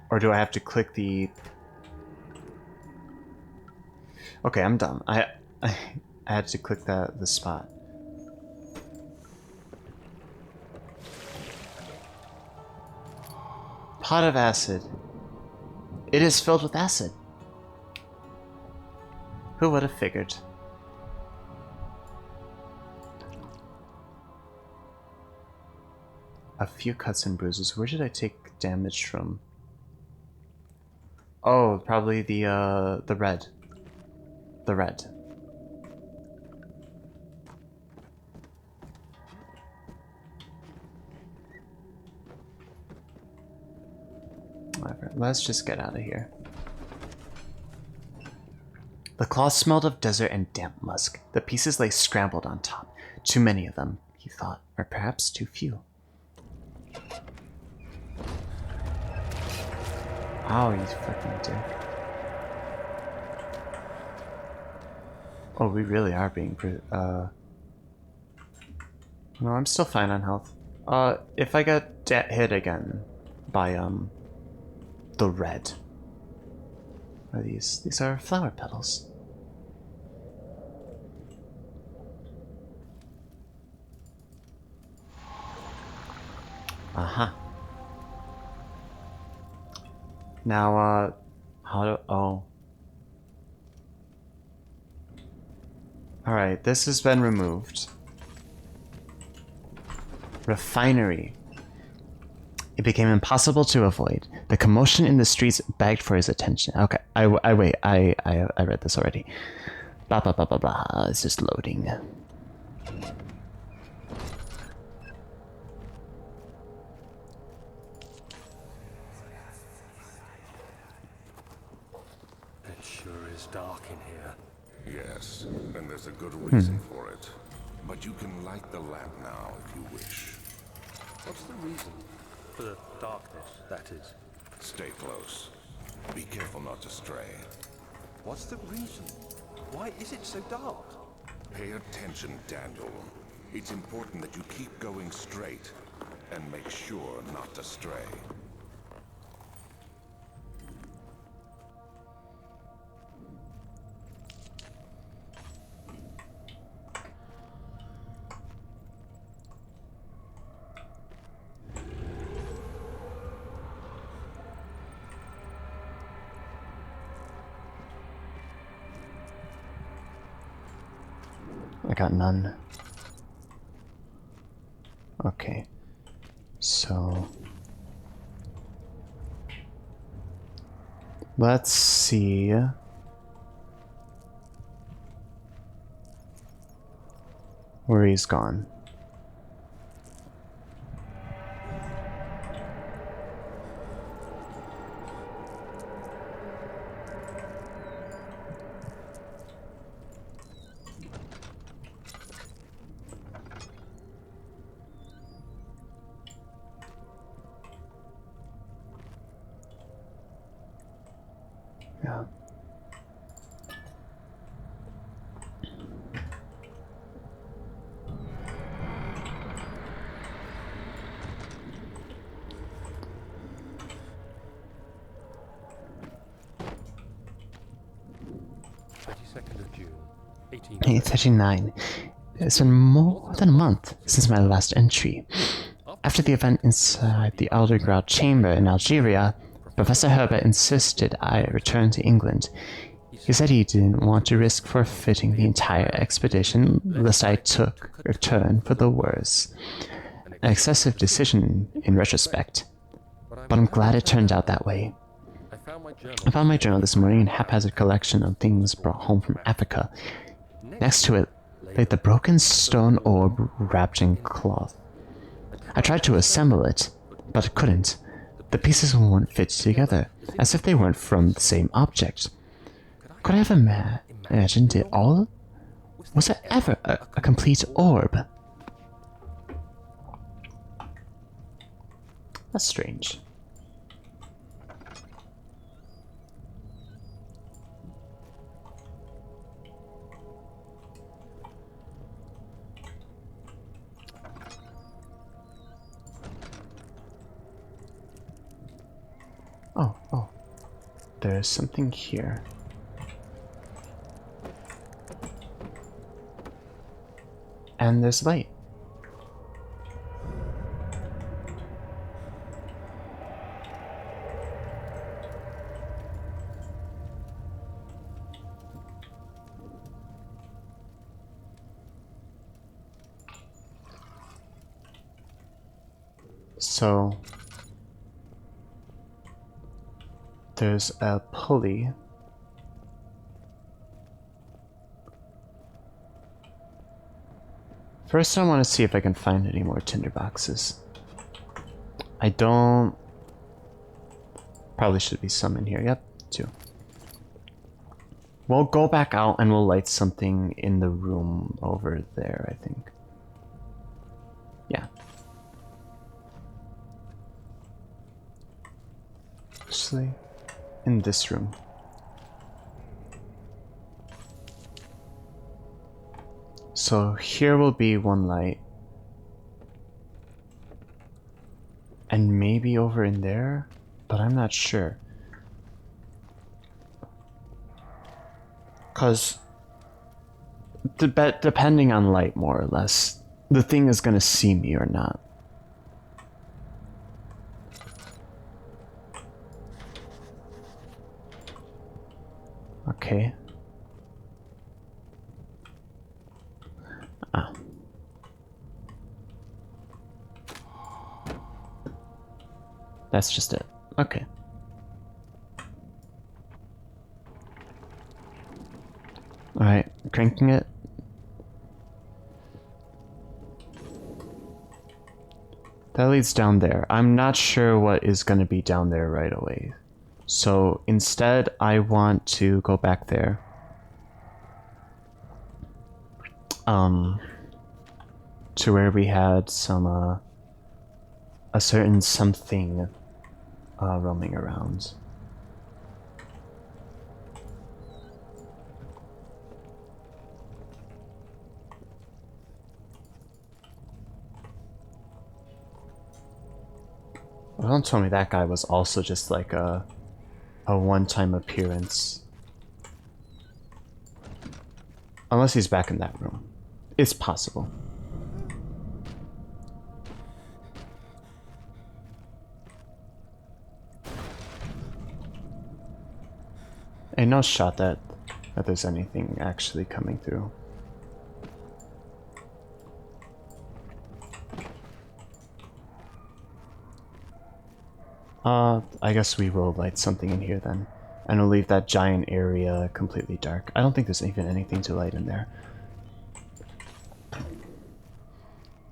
Speaker 2: Or do I have to click the... Okay, I'm done. I had to click the spot. Pot of acid. It is filled with acid. Who would have figured? A few cuts and bruises. Where did I take damage from? Oh, probably the red. The red. Whatever. Let's just get out of here. The claws smelled of desert and damp musk. The pieces lay scrambled on top. Too many of them, he thought, or perhaps too few. Oh, you fucking dick. Oh, we really are being no, I'm still fine on health. If I get hit again by, the red. What are these? These are flower petals. Aha. Now, how do... Oh. Alright, this has been removed. Refinery. It became impossible to avoid. The commotion in the streets begged for his attention. Okay, I wait, I read this already. Blah, blah, blah, blah, blah. It's just loading.
Speaker 1: It sure is dark in here.
Speaker 3: Yes, and there's a good reason for it. But you can light the lamp now if you wish.
Speaker 1: What's the reason? For the darkness, that is.
Speaker 3: Stay close. Be careful not to stray.
Speaker 1: What's the reason? Why is it so dark?
Speaker 3: Pay attention, Daniel. It's important that you keep going straight and make sure not to stray.
Speaker 2: I got none. Okay. So... let's see... where he's gone. Yeah.
Speaker 1: Of June,
Speaker 2: 8:39. It's been more than a month since my last entry. After the event inside the Aldergrad chamber in Algeria, Professor Herbert insisted I return to England. He said he didn't want to risk forfeiting the entire expedition lest I took a turn for the worse. An excessive decision in retrospect, but I'm glad it turned out that way. I found my journal this morning in a haphazard collection of things brought home from Africa. Next to it lay the broken stone orb wrapped in cloth. I tried to assemble it, but couldn't. The pieces wouldn't fit together, as if they weren't from the same object. Could I have imagined it all? Was there ever a complete orb? That's strange. Oh, there's something here. And there's light. So there's a pulley. First, I want to see if I can find any more tinderboxes. I don't... Probably should be some in here. Yep, 2. We'll go back out and we'll light something in the room over there, I think. Yeah. Actually, in this room. So here will be one light. And maybe over in there, but I'm not sure. Cause depending on light, more or less, the thing is gonna see me or not. Okay. Ah. That's just it. Okay. Alright, cranking it. That leads down there. I'm not sure what is going to be down there right away. So instead, I want to go back there. To where we had some, a certain something, roaming around. Well, don't tell me that guy was also just like a one-time appearance. Unless he's back in that room. It's possible. Hey, no shot that there's anything actually coming through. I guess we will light something in here then. And we'll leave that giant area completely dark. I don't think there's even anything to light in there.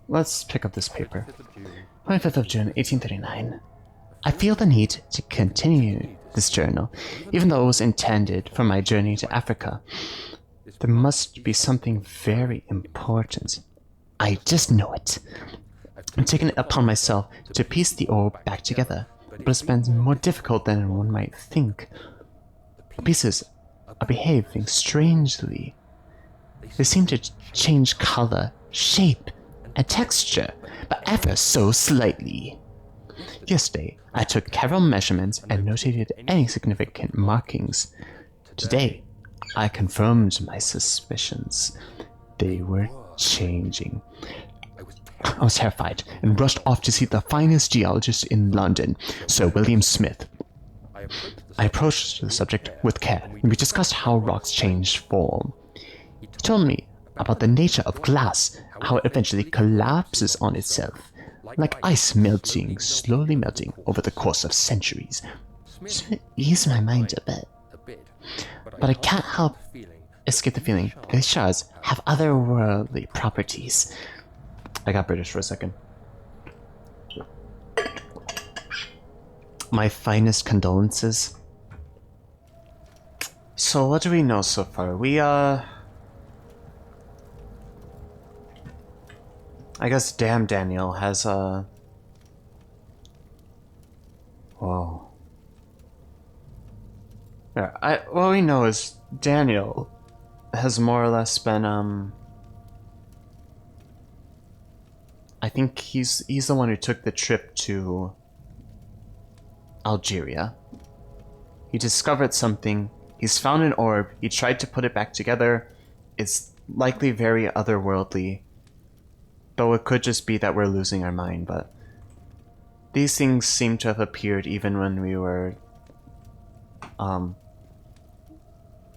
Speaker 2: Let's pick up this paper. 25th of June, 1839. I feel the need to continue this journal, even though it was intended for my journey to Africa. There must be something very important. I just know it. I'm taking it upon myself to piece the orb back together, but it's been more difficult than one might think. The pieces are behaving strangely. They seem to change color, shape, and texture, but ever so slightly. Yesterday, I took careful measurements and notated any significant markings. Today, I confirmed my suspicions. They were changing. I was terrified and rushed off to see the finest geologist in London, Sir William Smith. I approached the subject with care, and we discussed how rocks change form. He told me about the nature of glass, how it eventually collapses on itself, like ice melting, slowly melting over the course of centuries. So it eased my mind a bit. But I can't help escape the feeling that these shards have otherworldly properties. I got British for a second. My finest condolences. So what do we know so far? We, I guess Damn Daniel has, Whoa. Yeah, what we know is Daniel has more or less been, I think he's the one who took the trip to Algeria. He discovered something. He's found an orb. He tried to put it back together. It's likely very otherworldly. Though it could just be that we're losing our mind, but these things seem to have appeared even when we were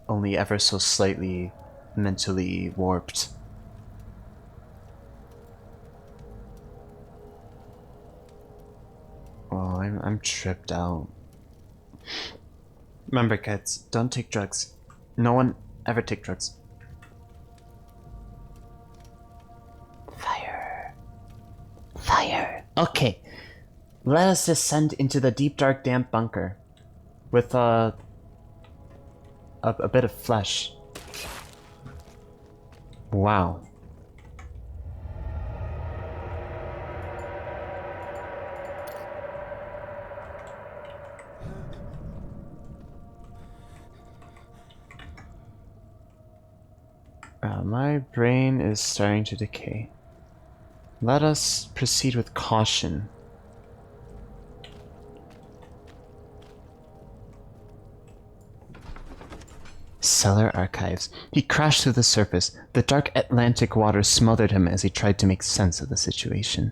Speaker 2: only ever so slightly mentally warped. Oh, I'm tripped out. Remember, kids, don't take drugs. No one ever take drugs. Fire. Fire. Okay. Let us descend into the deep, dark, damp bunker with a bit of flesh. Wow. My brain is starting to decay. Let us proceed with caution. Cellar archives. He crashed through the surface. The dark Atlantic water smothered him as he tried to make sense of the situation.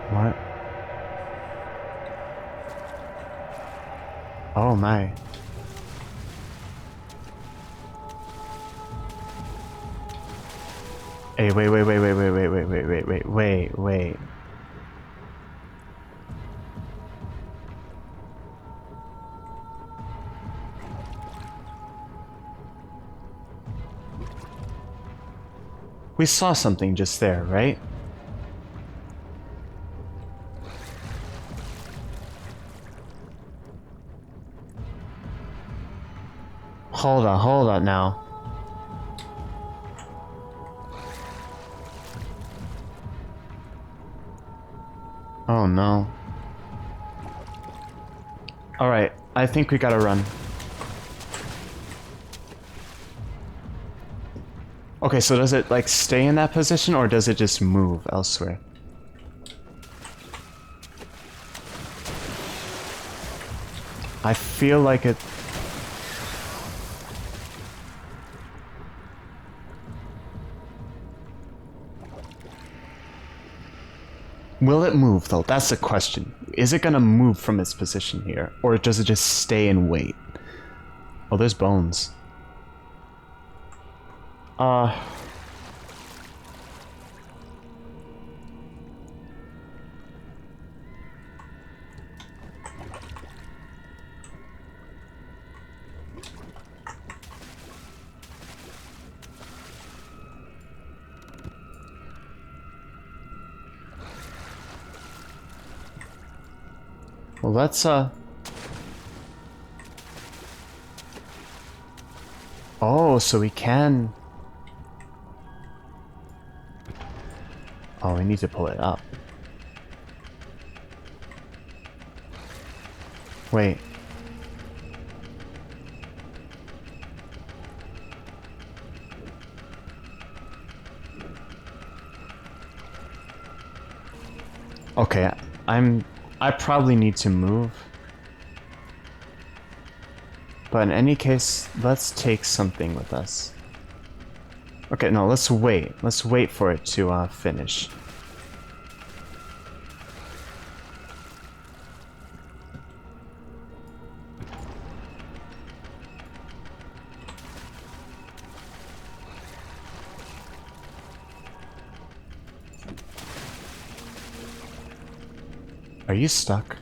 Speaker 2: What? Oh my. Hey, wait. We saw something just there, right? Hold on now. Oh no. Alright, I think we gotta run. Okay, so does it like stay in that position or does it just move elsewhere? I feel like it... Will it move though? That's the question. Is it gonna move from its position here? Or does it just stay and wait? Oh, there's bones. Well, let's, Oh, so we can... Oh, we need to pull it up. Wait. Okay, I probably need to move. But in any case, let's take something with us. Okay, no, let's wait. Let's wait for it to finish. Are you stuck?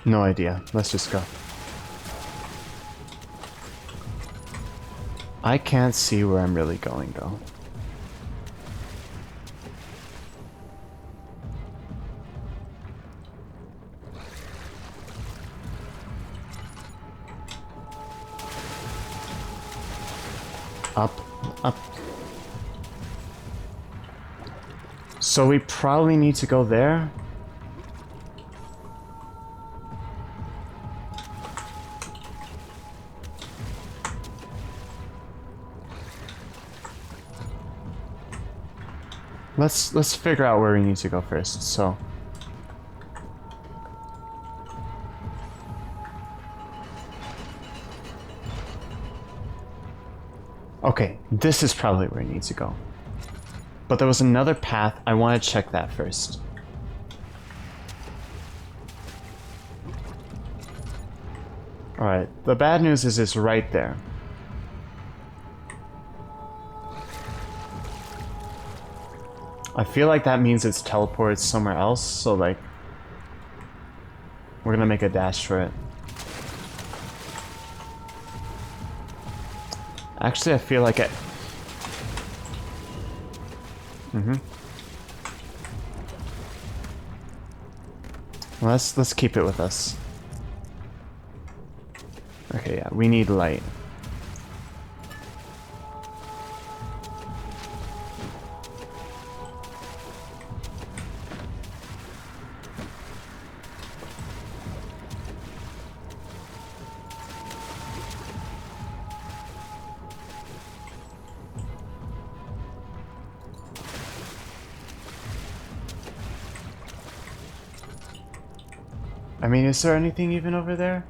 Speaker 2: No idea. Let's just go. I can't see where I'm really going, though. Up. So we probably need to go there? Let's figure out where we need to go first. So. Okay, this is probably where we need to go. But there was another path. I want to check that first. Alright, the bad news is it's right there. I feel like that means it's teleported somewhere else, so like... we're gonna make a dash for it. Actually, I feel like it... Let's keep it with us. Okay, yeah, we need light. I mean, is there anything even over there?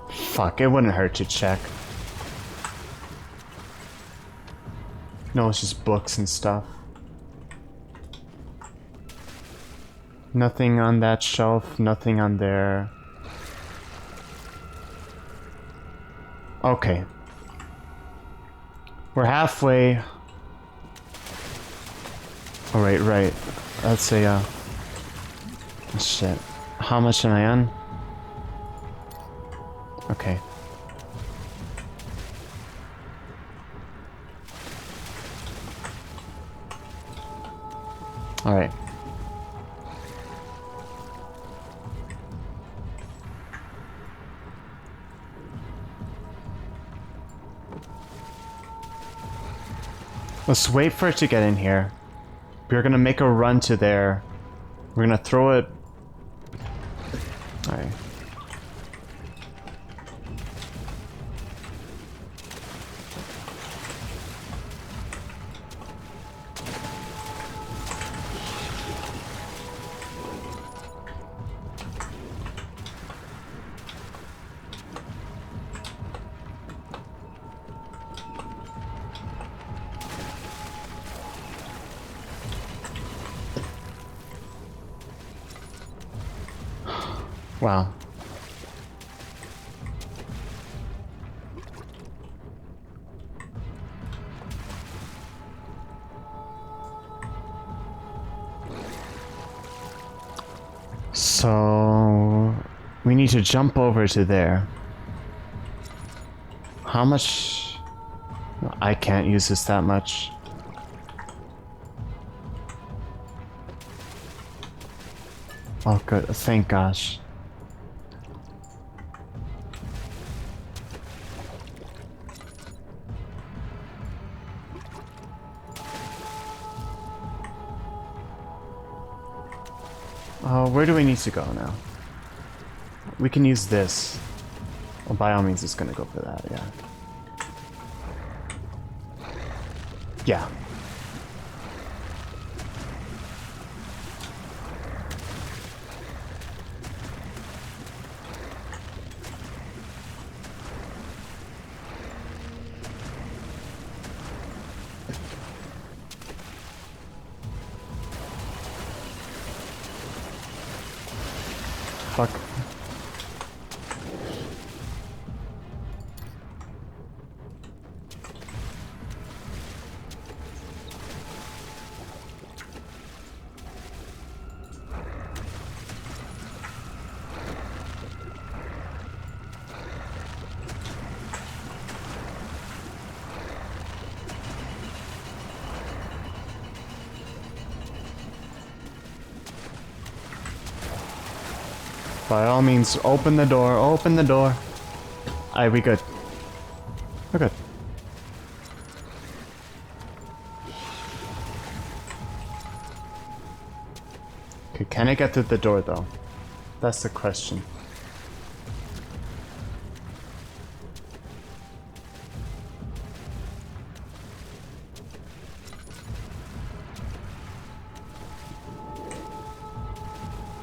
Speaker 2: Fuck, it wouldn't hurt to check. No, it's just books and stuff. Nothing on that shelf, nothing on there. Okay. We're halfway. Oh, right. That's a, shit. How much am I on? Okay. Alright. Let's wait for it to get in here. We're gonna make a run to there. We're gonna throw it. Alright. Wow. So we need to jump over to there. How much? I can't use this that much. Oh good, thank gosh. Where do we need to go now? We can use this. Well, by all means, it's gonna go for that, yeah. Yeah. Fuck. By all means, open the door, open the door. Alright, we good. We're good. Okay, can I get through the door though? That's the question.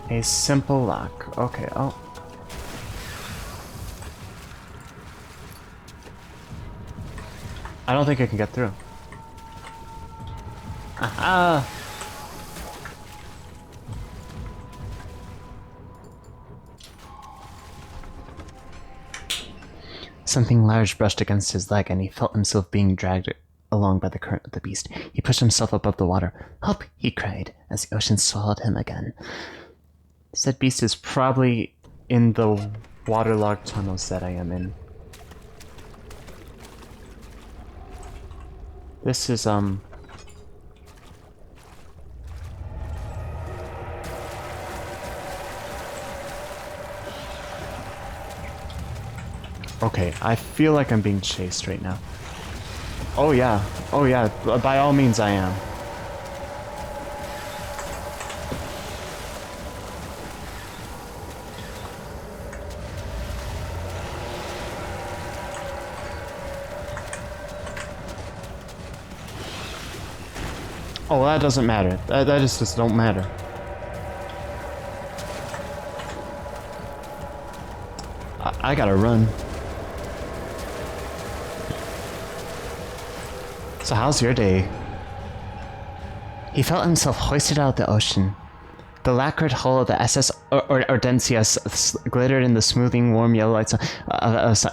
Speaker 2: A simple lock. Okay, oh. I don't think I can get through. Aha! Something large brushed against his leg, and he felt himself being dragged along by the current of the beast. He pushed himself above the water. "Help!" he cried, as the ocean swallowed him again. Said beast is probably in the waterlogged tunnels that I am in. This is, okay, I feel like I'm being chased right now. Oh yeah, by all means I am. Oh, that doesn't matter. That just don't matter. I gotta run. So how's your day? He felt himself hoisted out of the ocean. The lacquered hull of the SS Ordensius glittered in the smoothing, warm yellow lights of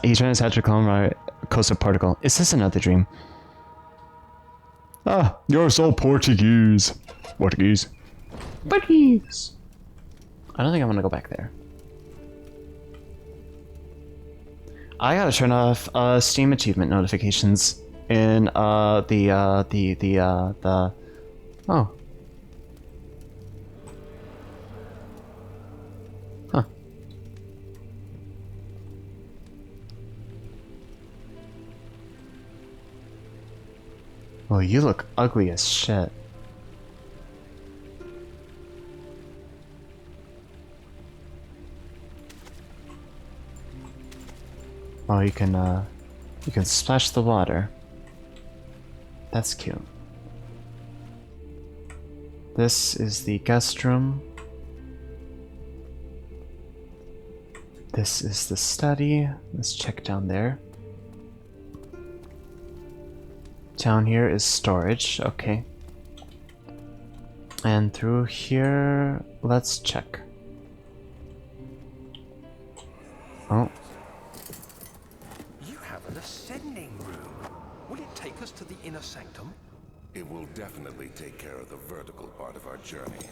Speaker 2: he turned his head to Colomar Coastal Particle. Is this another dream? Ah, you're so Portuguese. Portuguese. Portuguese. I don't think I'm gonna go back there. I gotta turn off Steam achievement notifications in oh. Huh. Well, you look ugly as shit. Oh, you can splash the water. That's cute. This is the guest room. This is the study. Let's check down there. Down here is storage, okay. And through here, let's check. Oh.
Speaker 1: You have an ascending room. Will it take us to the inner sanctum?
Speaker 3: It will definitely take care of the vertical part of our journey.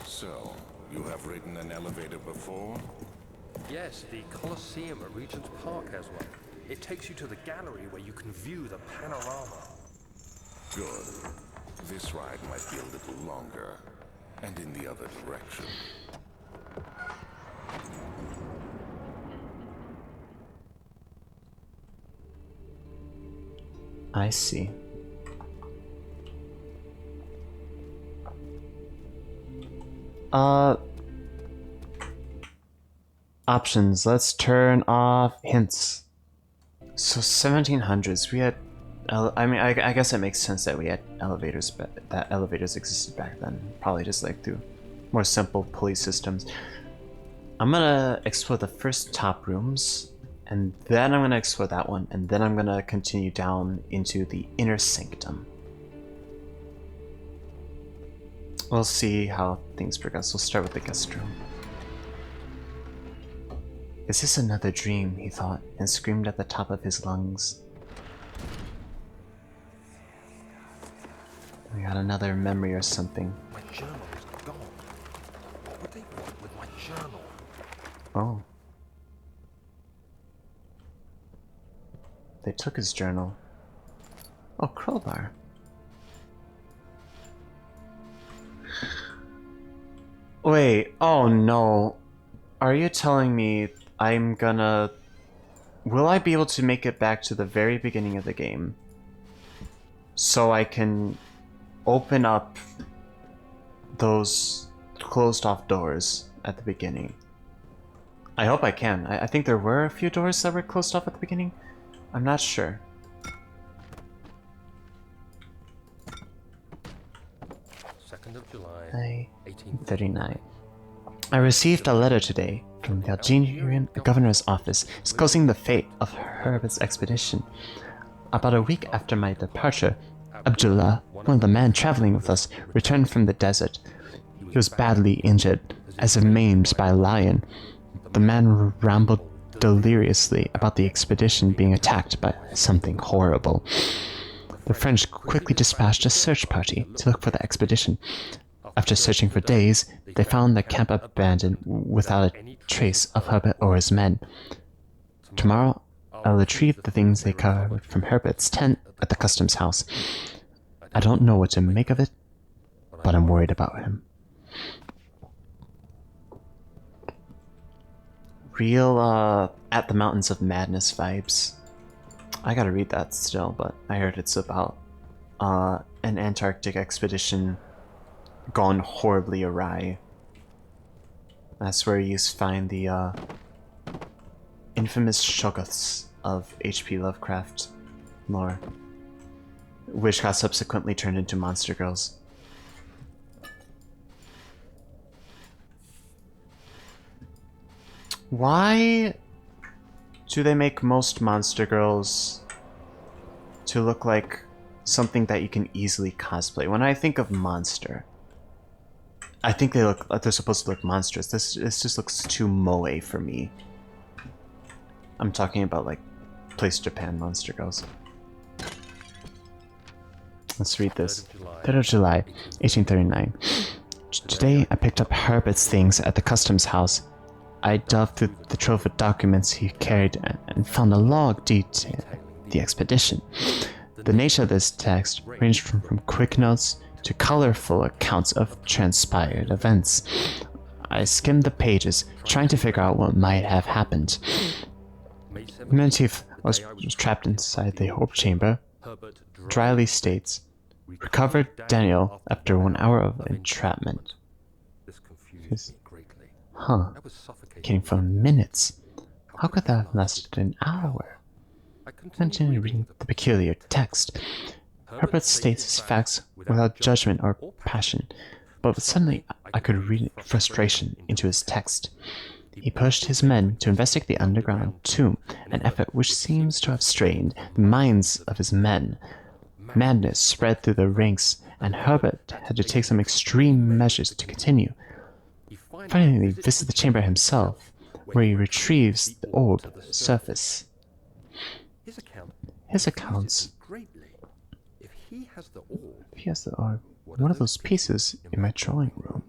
Speaker 3: So, you have ridden an elevator before?
Speaker 1: Yes, the Colosseum at Regent's Park has one. It takes you to the gallery where you can view the panorama.
Speaker 3: Good. This ride might be a little longer, and in the other direction.
Speaker 2: I see. Options. Let's turn off hints. So 1700s, we had. I guess it makes sense that we had elevators, but that elevators existed back then. Probably just like through more simple pulley systems. I'm gonna explore the first top rooms, and then I'm gonna explore that one, and then I'm gonna continue down into the inner sanctum. We'll see how things progress. We'll start with the guest room. Is this another dream, he thought, and screamed at the top of his lungs. We got another memory or something.
Speaker 1: My journal is gone. What would they want with my journal?
Speaker 2: Oh. They took his journal. Oh, crowbar. Wait, oh no. Are you telling me I'm gonna... Will I be able to make it back to the very beginning of the game? So I can open up those closed off doors at the beginning. I hope I can. I think there were a few doors that were closed off at the beginning. I'm not sure.
Speaker 1: July
Speaker 2: 39. I received a letter today from the Algerian governor's office disclosing the fate of Herbert's expedition. About a week after my departure, Abdullah, one of the men traveling with us, returned from the desert. He was badly injured, as if maimed by a lion. The man rambled deliriously about the expedition being attacked by something horrible. The French quickly dispatched a search party to look for the expedition. After searching for days, they found the camp abandoned without a trace of Herbert or his men. Tomorrow, I'll retrieve the things they covered from Herbert's tent at the customs house. I don't know what to make of it, but I'm worried about him. Real, At the Mountains of Madness vibes. I gotta read that still, but I heard it's about, an Antarctic expedition gone horribly awry. That's where you find the, infamous Shoggoths of H.P. Lovecraft lore, which got subsequently turned into monster girls. Why do they make most monster girls to look like something that you can easily cosplay? When I think of monster, I think they're supposed to look monstrous. This just looks too moe for me. I'm talking about like Place Japan monster girls. Let's read this. 3rd of July, 1839. Today I picked up Herbert's things at the customs house. I delved through the trove of documents he carried and found a log detailing the expedition. The nature of this text ranged from quick notes to colorful accounts of transpired events. I skimmed the pages, trying to figure out what might have happened. Menteith was trapped inside the orb chamber. Dryly states, recovered Daniel after 1 hour of entrapment. Huh. Came from minutes. How could that have lasted an hour? I continued reading the peculiar text. Herbert states his facts without judgment or passion, but suddenly I could read frustration into his text. He pushed his men to investigate the underground tomb, an effort which seems to have strained the minds of his men. Madness spread through the ranks, and Herbert had to take some extreme measures to continue. Finally, he visits the chamber himself, where he retrieves the orb surface. His accounts. If he has the orb, one of those pieces in my drawing room.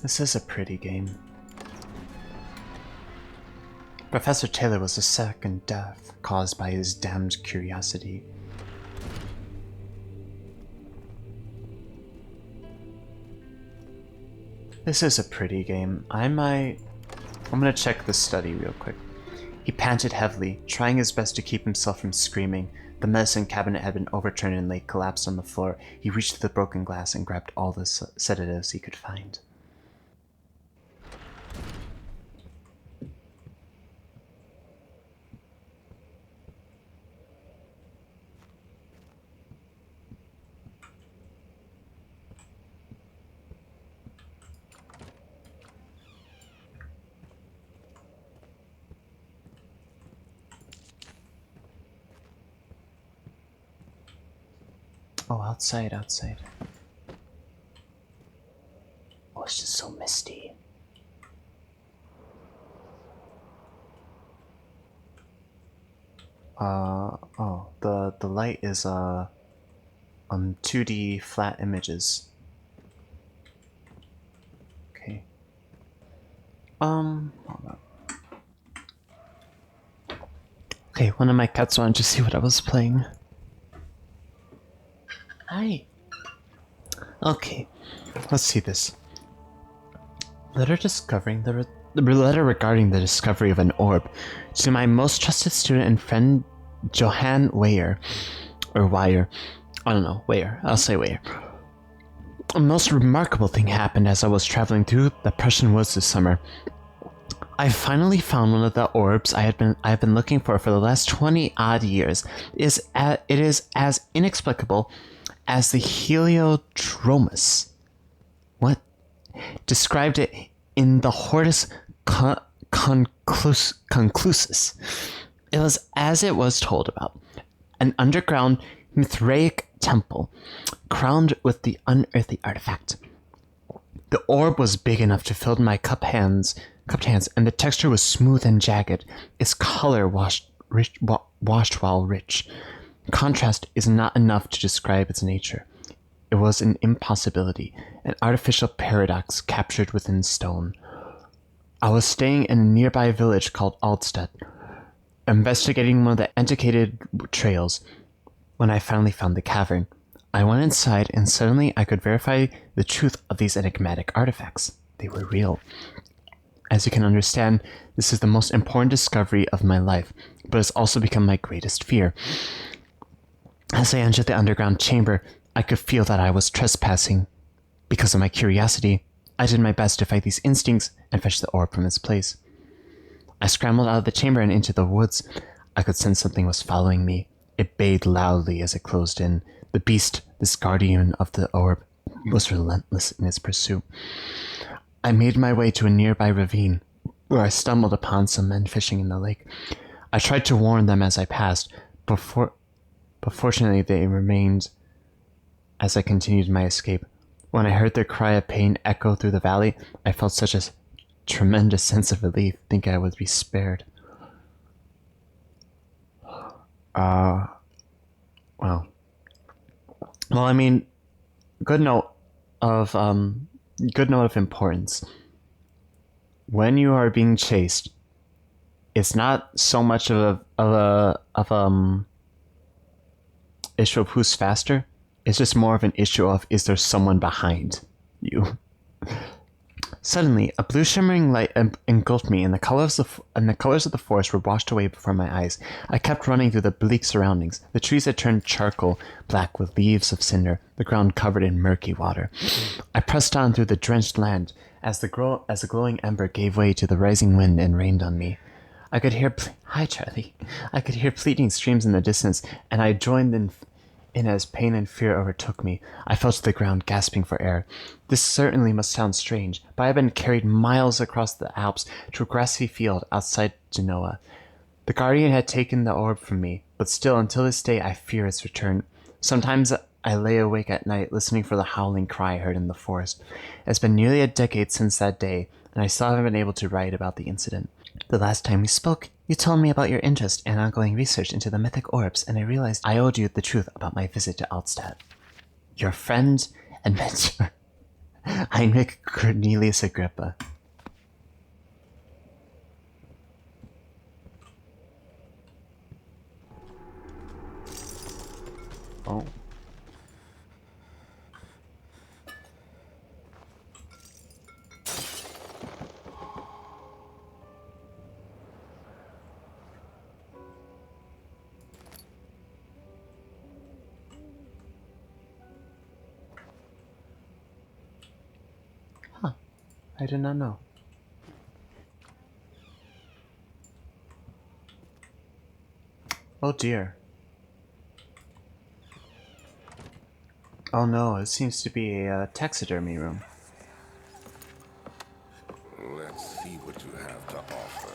Speaker 2: This is a pretty game. Professor Taylor was the second death caused by his damned curiosity. This is a pretty game. I'm gonna check the study real quick. He panted heavily, trying his best to keep himself from screaming. The medicine cabinet had been overturned and lay collapsed on the floor. He reached the broken glass and grabbed all the sedatives he could find. Oh, outside. Oh, it's just so misty. Oh, the light is 2D flat images. Okay. Hold on. Okay, one of my cats wanted to see what I was playing. Hi. Okay, let's see this. Letter regarding the discovery of an orb to my most trusted student and friend, Johann Weyer. Or Weyer. I don't know, Weyer. I'll say Weyer. A most remarkable thing happened as I was traveling through the Prussian woods this summer. I finally found one of the orbs I've been looking for the last 20 odd years. It is as inexplicable as the Heliodromus. What? Described it in the Hortus Conclusus. It was as it was told about. An underground Mithraic temple, crowned with the unearthly artifact. The orb was big enough to fill my cupped hands, and the texture was smooth and jagged. Its color washed while rich. Contrast is not enough to describe its nature. It was an impossibility, an artificial paradox captured within stone. I was staying in a nearby village called Aldstedt, investigating one of the antiquated trails, when I finally found the cavern. I went inside, and suddenly I could verify the truth of these enigmatic artifacts. They were real. As you can understand, this is the most important discovery of my life, but it's also become my greatest fear. As I entered the underground chamber, I could feel that I was trespassing. Because of my curiosity, I did my best to fight these instincts and fetch the orb from its place. I scrambled out of the chamber and into the woods. I could sense something was following me. It bayed loudly as it closed in. The beast, this guardian of the orb, was relentless in its pursuit. I made my way to a nearby ravine, where I stumbled upon some men fishing in the lake. I tried to warn them as I passed, but fortunately they remained as I continued my escape. When I heard their cry of pain echo through the valley, I felt such a tremendous sense of relief, thinking I would be spared. Well, I mean, good note of importance. When you are being chased, it's not so much of a issue of who's faster. It's just more of an issue of, is there someone behind you? Suddenly, a blue shimmering light engulfed me, and the colors of the forest were washed away before my eyes. I kept running through the bleak surroundings. The trees had turned charcoal black with leaves of cinder, the ground covered in murky water. I pressed on through the drenched land as the glowing ember gave way to the rising wind and rained on me. I could hear Hi, Charlie. I could hear pleading screams in the distance, and I joined in as pain and fear overtook me. I fell to the ground, gasping for air. This certainly must sound strange, but I had been carried miles across the Alps to a grassy field outside Genoa. The guardian had taken the orb from me, but still, until this day, I fear its return. Sometimes I lay awake at night, listening for the howling cry I heard in the forest. It's been nearly a decade since that day, and I still haven't been able to write about the incident. The last time we spoke, you told me about your interest and ongoing research into the mythic orbs, and I realized I owed you the truth about my visit to Aldstadt. Your friend and mentor, Heinrich Cornelius Agrippa. Oh. I did not know. Oh dear. Oh no, it seems to be a taxidermy room.
Speaker 3: Let's see what you have to offer.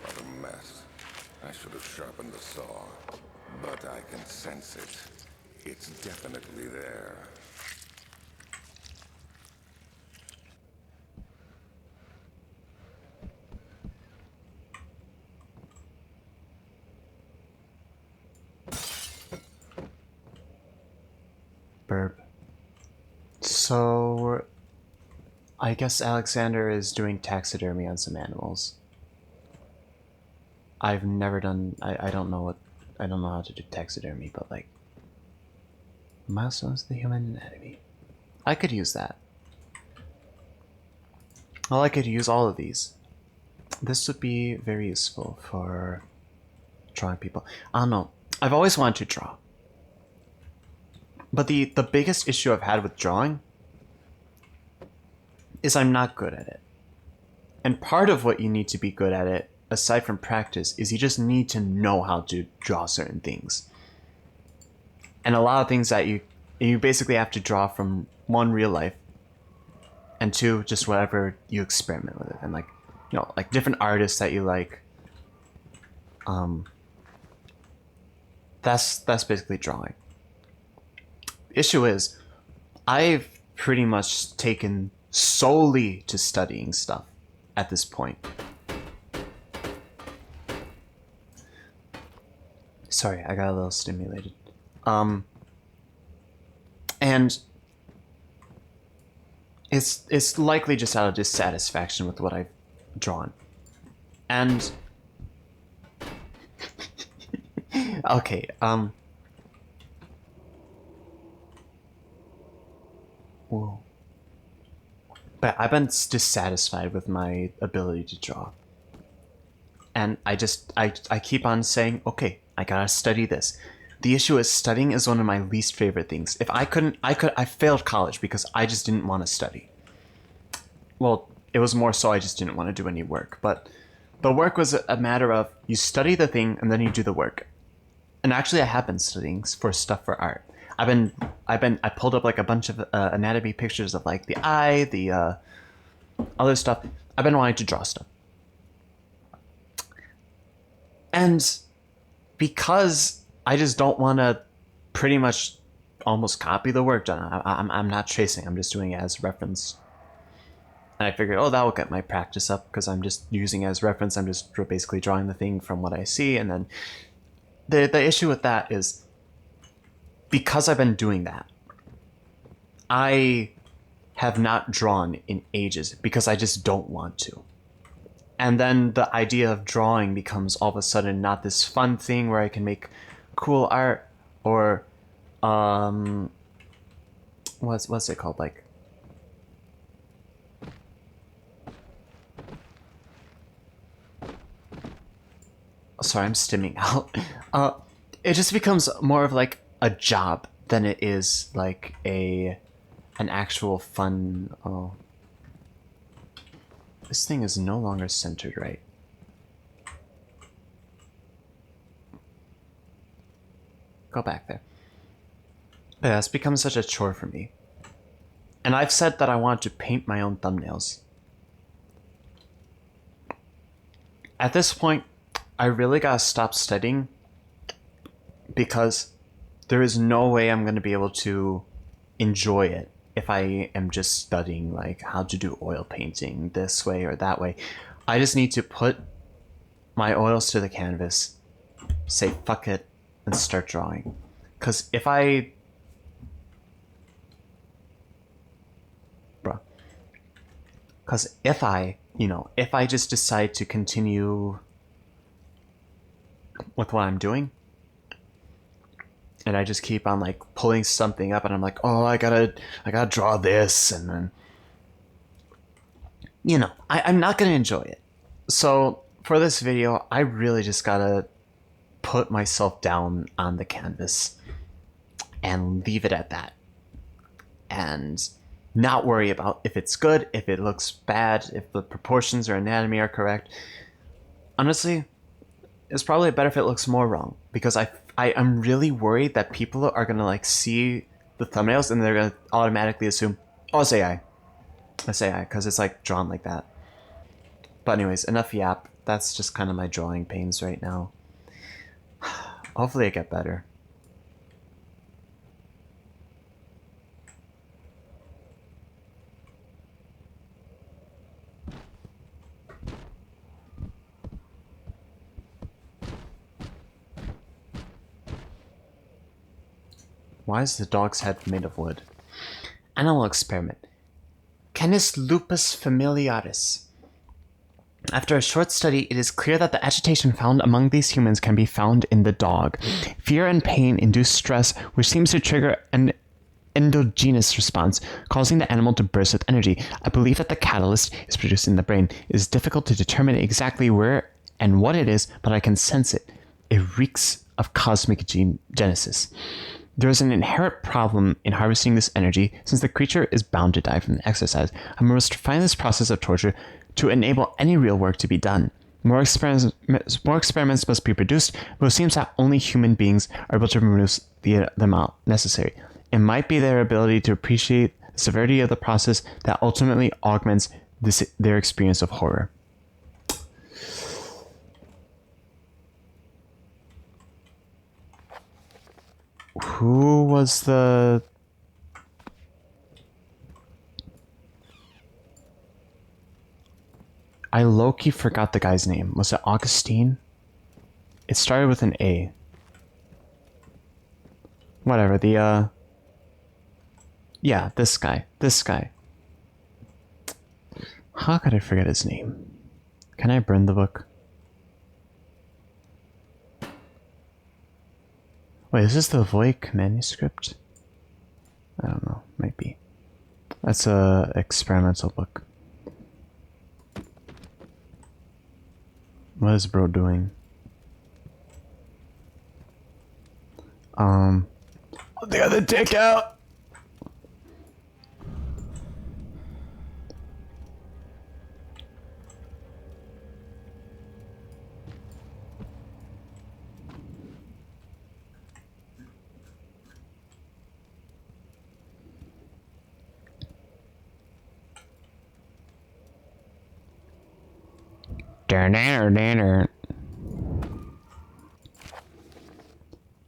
Speaker 3: What a mess. I should have sharpened the saw, but I can sense it. It's definitely there.
Speaker 2: Burp. So, I guess Alexander is doing taxidermy on some animals. I've never done. I don't know how to do taxidermy, but like milestones of the human anatomy. I could use that. Well, I could use all of these. This would be very useful for drawing people. I don't know. I've always wanted to draw. But the biggest issue I've had with drawing is I'm not good at it. And part of what you need to be good at it, aside from practice, is you just need to know how to draw certain things. And a lot of things that you basically have to draw from, one, real life, and two, just whatever you experiment with it. And like, you know, like different artists that you like. That's basically drawing. The issue is, I've pretty much taken solely to studying stuff at this point. Sorry, I got a little stimulated. And it's likely just out of dissatisfaction with what I've drawn. And okay, whoa. But I've been dissatisfied with my ability to draw. And I keep on saying, okay, I gotta study this. The issue is studying is one of my least favorite things. If I failed college because I just didn't want to study. Well, it was more so I just didn't want to do any work. But the work was a matter of you study the thing and then you do the work. And actually I have been studying for stuff for art. I pulled up like a bunch of anatomy pictures of like the eye, the other stuff. I've been wanting to draw stuff. And because I just don't want to pretty much almost copy the work done. I'm not tracing. I'm just doing it as reference. And I figured, oh, that will get my practice up because I'm just using it as reference. I'm just basically drawing the thing from what I see. And then the issue with that is because I've been doing that, I have not drawn in ages because I just don't want to. And then the idea of drawing becomes all of a sudden not this fun thing where I can make cool art or what's it called, like sorry, I'm stimming out. It just becomes more of like a job than it is like an actual fun. Oh, this thing is no longer centered right. Go back there. But yeah, it's become such a chore for me. And I've said that I want to paint my own thumbnails. At this point, I really gotta stop studying because there is no way I'm gonna be able to enjoy it if I am just studying like how to do oil painting this way or that way. I just need to put my oils to the canvas, say fuck it, and start drawing. Because if I... Because if I just decide to continue with what I'm doing, and I just keep on like pulling something up and I'm like, oh, I gotta draw this, and then, you know, I'm not gonna enjoy it. So for this video, I really just gotta put myself down on the canvas and leave it at that. And not worry about if it's good, if it looks bad, if the proportions or anatomy are correct. Honestly, it's probably better if it looks more wrong, because I'm really worried that people are gonna like see the thumbnails and they're gonna automatically assume, oh, it's AI. It's AI, because it's like drawn like that. But anyways, enough yap. That's just kind of my drawing pains right now. Hopefully I get better. Why is the dog's head made of wood? Animal experiment. Canis lupus familiaris. After a short study, it is clear that the agitation found among these humans can be found in the dog. Fear and pain induce stress, which seems to trigger an endogenous response, causing the animal to burst with energy. I believe that the catalyst is produced in the brain. It is difficult to determine exactly where and what it is, but I can sense it. It reeks of cosmic genesis. There is an inherent problem in harvesting this energy since the creature is bound to die from the exercise. I must refine this process of torture to enable any real work to be done. More experiments must be produced, but it seems that only human beings are able to produce the amount necessary. It might be their ability to appreciate the severity of the process that ultimately augments their experience of horror. Who was the... I low-key forgot the guy's name. Was it Augustine? It started with an A. Whatever, the, yeah, this guy. This guy. How could I forget his name? Can I burn the book? Wait, is this the Voic manuscript? I don't know. Might be. That's a experimental book. What is bro doing? They got the dick out!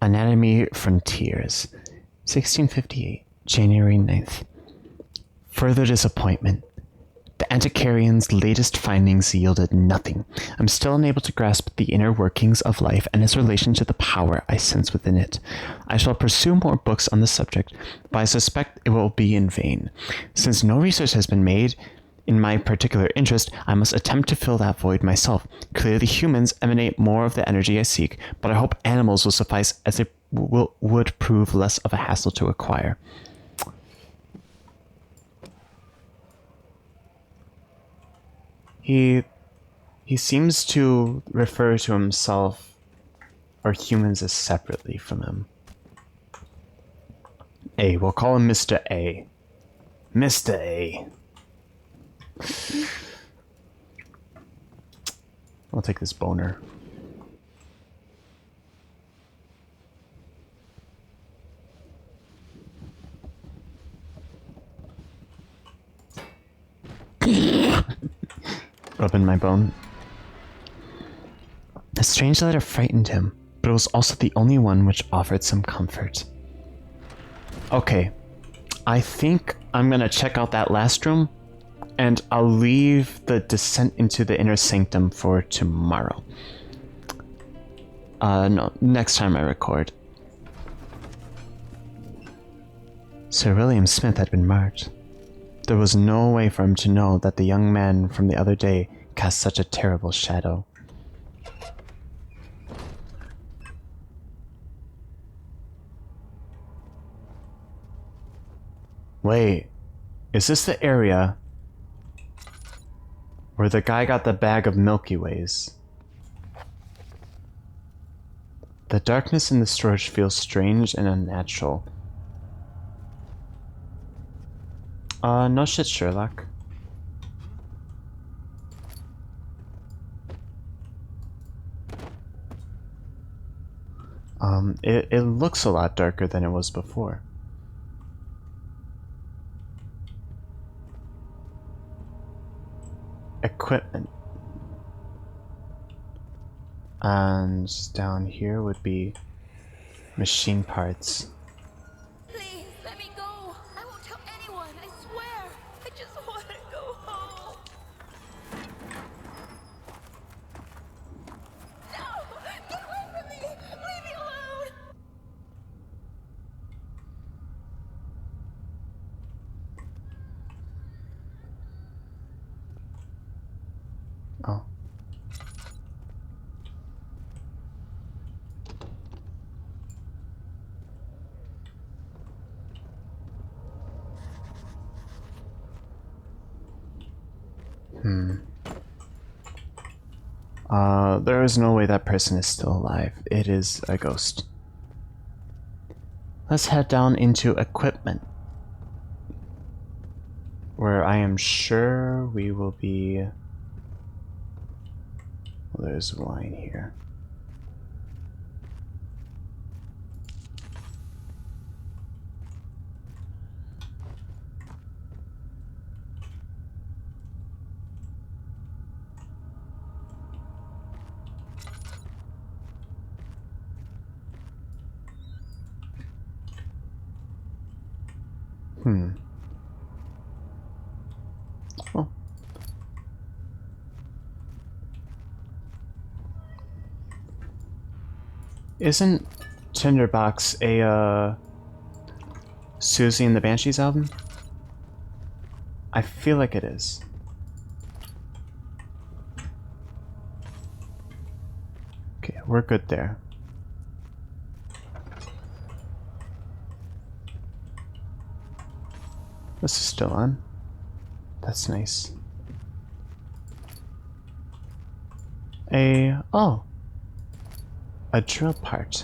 Speaker 2: Anatomy Frontiers, 1658, January 9th. Further disappointment. The Antiquarian's latest findings yielded nothing. I'm still unable to grasp the inner workings of life and its relation to the power I sense within it. I shall pursue more books on the subject, but I suspect it will be in vain. Since no research has been made in my particular interest, I must attempt to fill that void myself. Clearly humans emanate more of the energy I seek, but I hope animals will suffice as they would prove less of a hassle to acquire. He seems to refer to himself or humans as separately from him. A, we'll call him Mr. A. Mr. A. I'll take this boner. Rubbing my bone. A strange letter frightened him, but it was also the only one which offered some comfort. Okay, I think I'm gonna check out that last room, and I'll leave the descent into the inner sanctum for tomorrow. No, next time I record. Sir William Smith had been marked. There was no way for him to know that the young man from the other day cast such a terrible shadow. Wait, is this the area where the guy got the bag of Milky Ways? The darkness in the storage feels strange and unnatural. No shit, Sherlock. It looks a lot darker than it was before. Equipment. And down here would be machine parts.
Speaker 6: Please, let me go. I won't tell anyone, I swear. I just want to go home. No! Get away from me! Leave me alone!
Speaker 2: Oh. There is no way that person is still alive. It is a ghost. Let's head down into equipment, where I am sure we will be... Well, there's a line here. Oh. Isn't Tinderbox a Susie and the Banshees album? I feel like it is. Okay, we're good there. This is still on. That's nice. Oh. A drill part.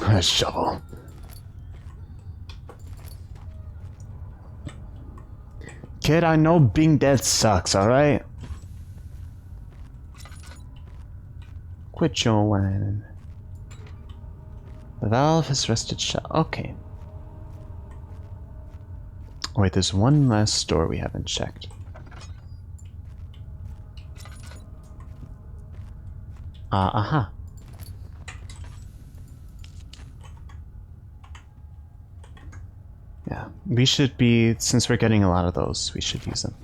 Speaker 2: A shovel. Kid, I know being dead sucks, alright? Quit your whining. The valve has rested shut. Okay. Wait, there's one last door we haven't checked. Aha. Yeah, we should be, since we're getting a lot of those, we should use them.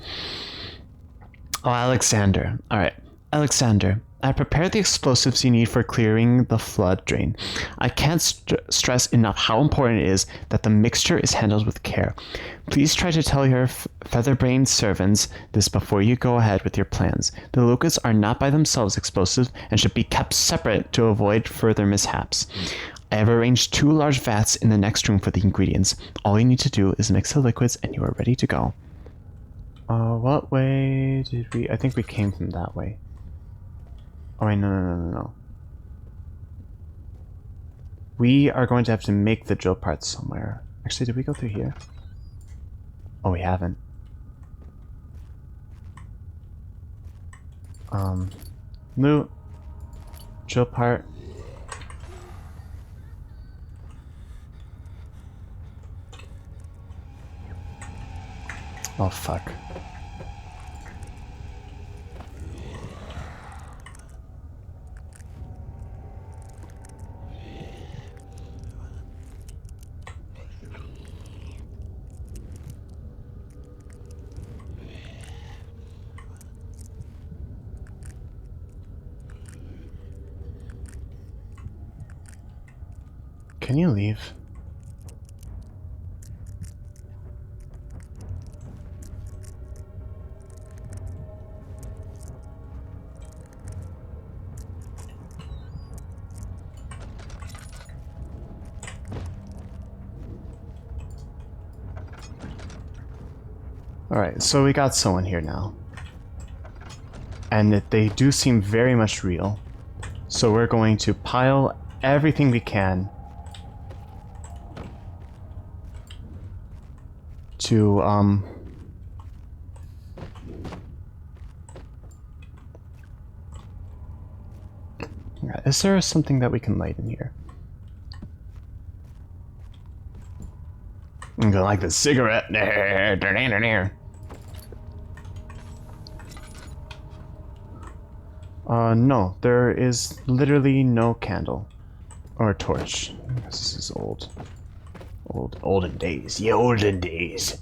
Speaker 2: Oh, Alexander. Alright. Alexander, I prepared the explosives you need for clearing the flood drain. I can't stress enough how important it is that the mixture is handled with care. Please try to tell your feather-brained servants this before you go ahead with your plans. The Lucas are not by themselves explosive and should be kept separate to avoid further mishaps. I have arranged 2 large vats in the next room for the ingredients. All you need to do is mix the liquids and you are ready to go. What way did we... I think we came from that way. Oh wait, no. We are going to have to make the drill parts somewhere. Actually, did we go through here? Oh, we haven't. Loot. Drill part. Oh, fuck. Can you leave? Alright, so we got someone here now. And they do seem very much real. So we're going to pile everything we can to, yeah, is there something that we can light in here? I'm gonna like the cigarette. No, there is literally no candle or torch. This is olden days. Yeah, olden days.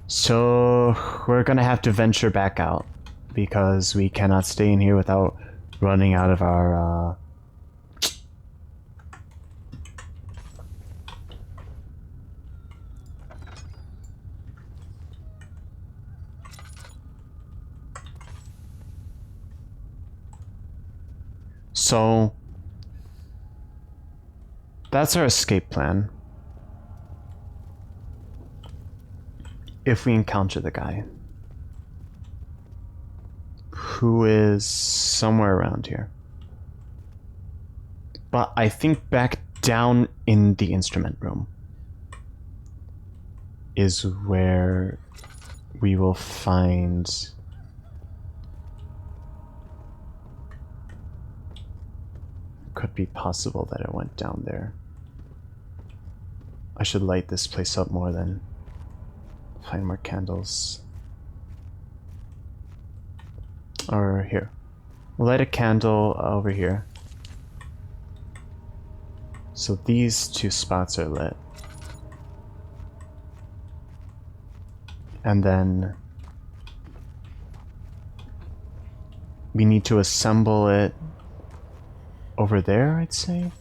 Speaker 2: So we're gonna have to venture back out because we cannot stay in here without running out of our So That's our escape plan. If we encounter the guy. Who is somewhere around here. But I think back down in the instrument room is where we will find... Could be possible that it went down there. I should light this place up more then. Find more candles. Or here. We'll light a candle over here. So these two spots are lit. And then we need to assemble it over there, I'd say.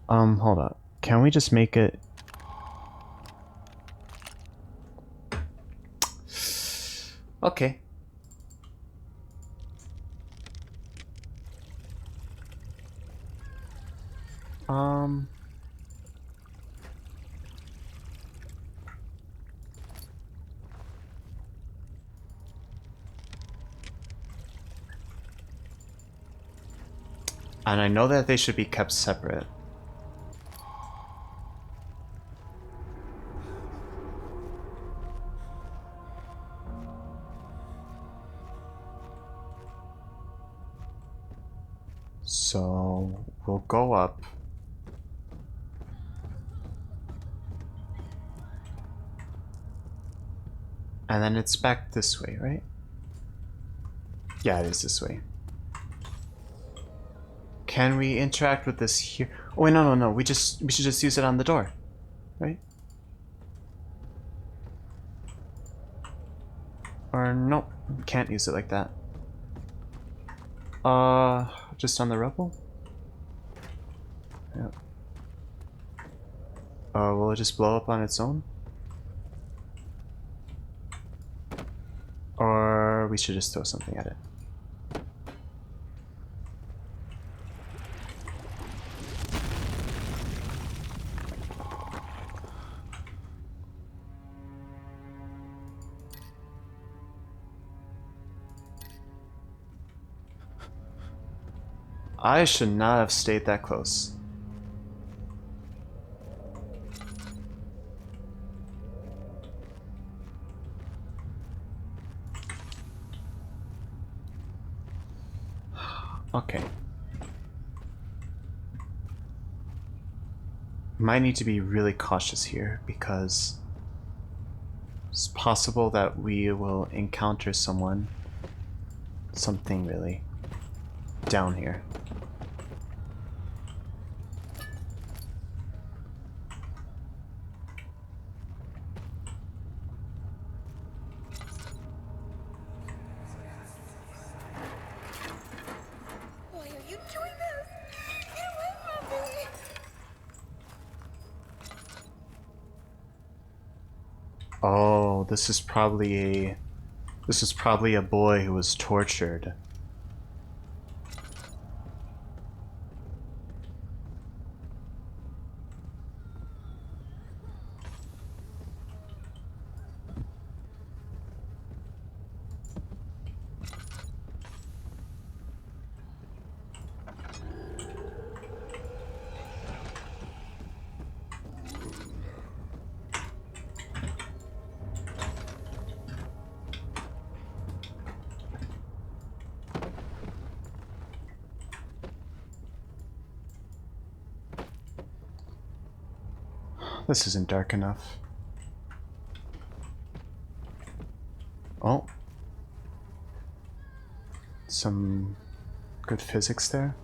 Speaker 2: Hold up. Can we just make it... Okay. And I know that they should be kept separate. So we'll go up. And then it's back this way, right? Yeah, it is this way. Can we interact with this here? Oh wait, no. We should just use it on the door, right? Or nope, we can't use it like that. Just on the rubble? Yeah. Will it just blow up on its own? Or we should just throw something at it. I should not have stayed that close. Okay. Might need to be really cautious here because it's possible that we will encounter something really down here.
Speaker 6: Why are you doing this? Get away from me!
Speaker 2: Oh, this is probably a boy who was tortured. This isn't dark enough. Oh. Some good physics there.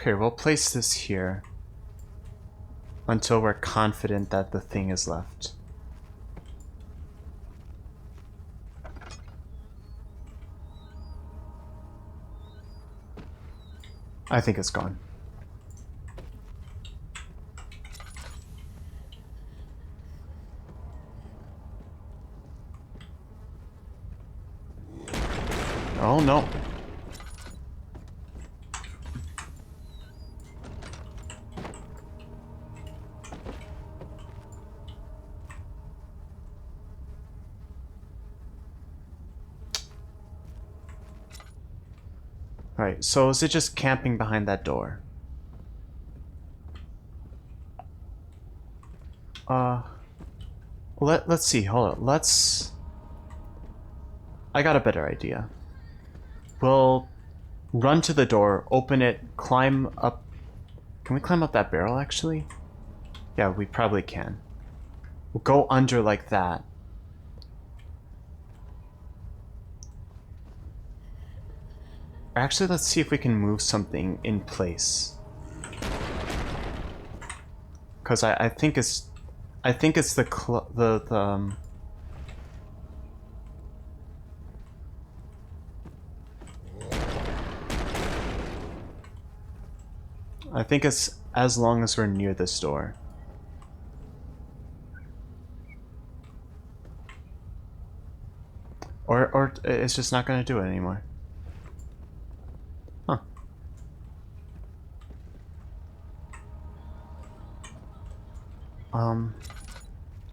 Speaker 2: Here, we'll place this here until we're confident that the thing is left. I think it's gone. Oh no. Alright, so is it just camping behind that door? Let's see, hold on. I got a better idea. We'll run to the door, open it, climb up. Can we climb up that barrel, actually? Yeah, we probably can. We'll go under like that. Actually, let's see if we can move something in place. Because I think it's... I think it's the I think it's as long as we're near this door. Or it's just not going to do it anymore. Huh.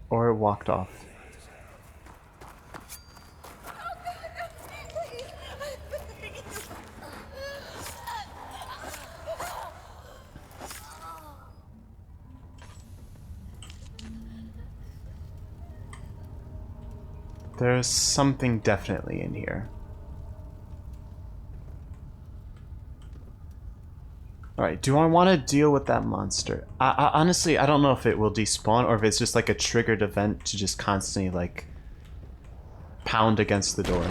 Speaker 2: Or it walked off. There's something definitely in here. Alright, do I want to deal with that monster? Honestly, I don't know if it will despawn or if it's just like a triggered event to just constantly like pound against the door.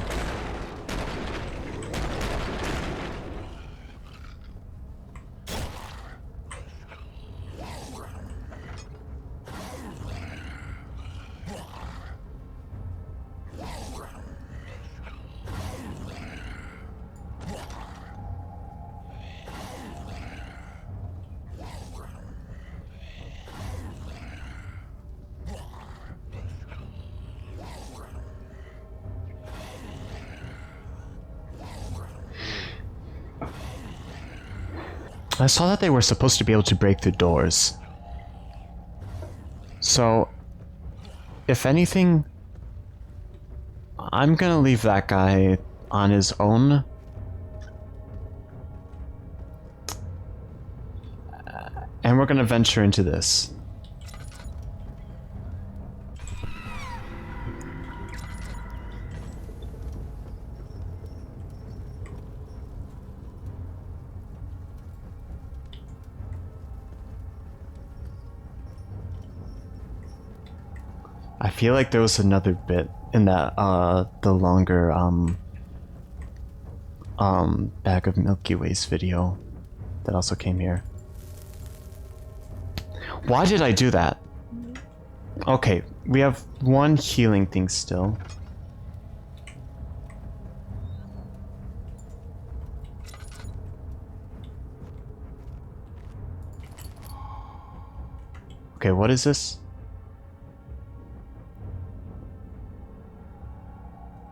Speaker 2: I saw that they were supposed to be able to break through doors. So, if anything, I'm gonna leave that guy on his own. And we're gonna venture into this. I feel like there was another bit in that, the longer, Bag of Milky Ways video that also came here. Why did I do that? Okay, we have one healing thing still. Okay, what is this?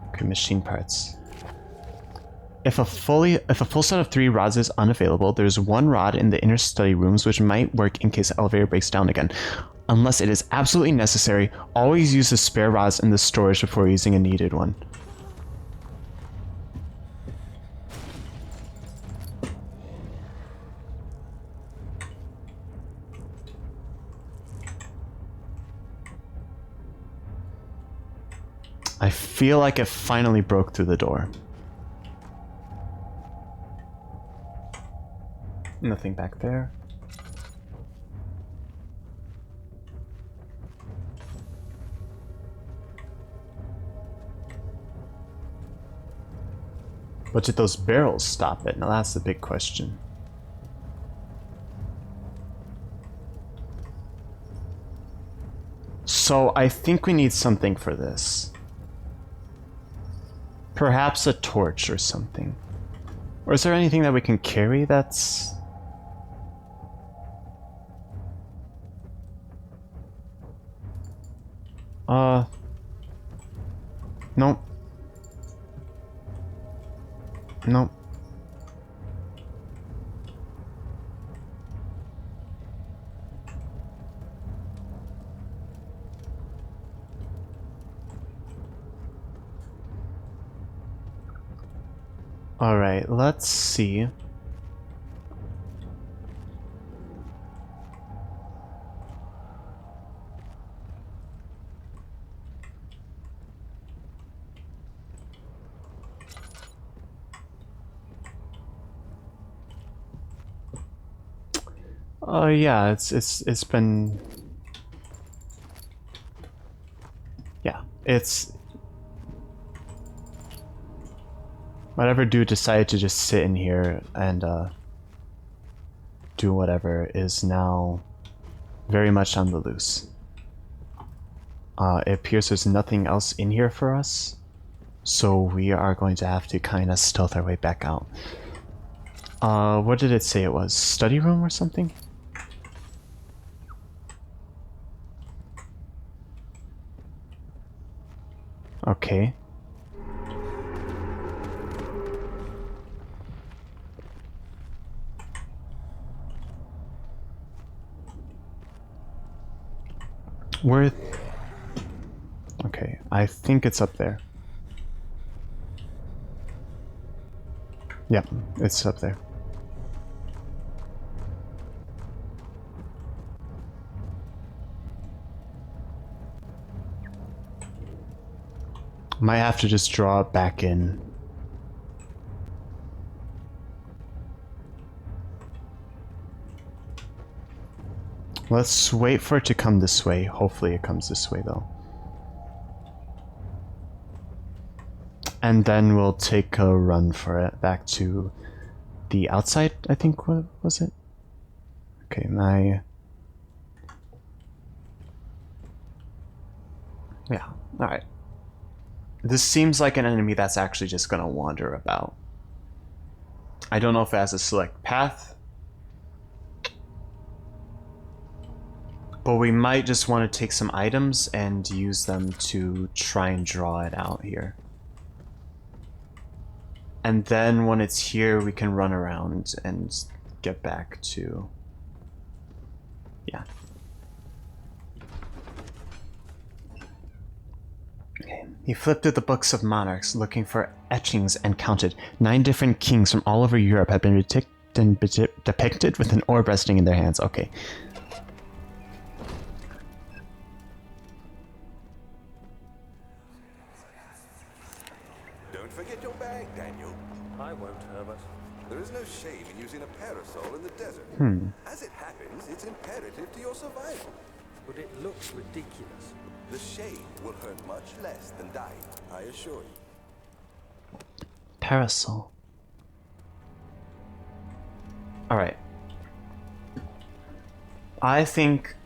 Speaker 2: Okay, machine parts. If a full set of 3 rods is unavailable, there's 1 rod in the inner study rooms which might work in case the elevator breaks down again. Unless it is absolutely necessary, always use the spare rods in the storage before using a needed one. I feel like it finally broke through the door. Nothing back there. But did those barrels stop it? Now that's the big question. So I think we need something for this. Perhaps a torch or something. Or is there anything that we can carry that's... Nope. Nope. Alright, let's see. Oh yeah, it's been, yeah, it's whatever dude decided to just sit in here and do whatever is now very much on the loose. It appears there's nothing else in here for us, so we are going to have to kind of stealth our way back out. What did it say it was? Study room or something? Okay. Where? Okay, I think it's up there. Yep, it's up there. Might have to just draw it back in. Let's wait for it to come this way. Hopefully it comes this way though. And then we'll take a run for it back to the outside, I think, what was it? Okay, yeah, alright. This seems like an enemy that's actually just gonna wander about. I don't know if it has a select path, but we might just want to take some items and use them to try and draw it out here. And then when it's here, we can run around and get back to... yeah. Okay. He flipped through the books of monarchs, looking for etchings, and counted 9 different kings from all over Europe have been depicted with an orb resting in their hands. Okay.
Speaker 3: Don't forget your bag, Daniel.
Speaker 1: I won't, Herbert.
Speaker 3: There is no shame in using a parasol in the desert. As it happens, it's imperative to your survival.
Speaker 1: But it looks ridiculous.
Speaker 3: The shade will hurt much less than dying, I assure you.
Speaker 2: Parasol. Alright. I think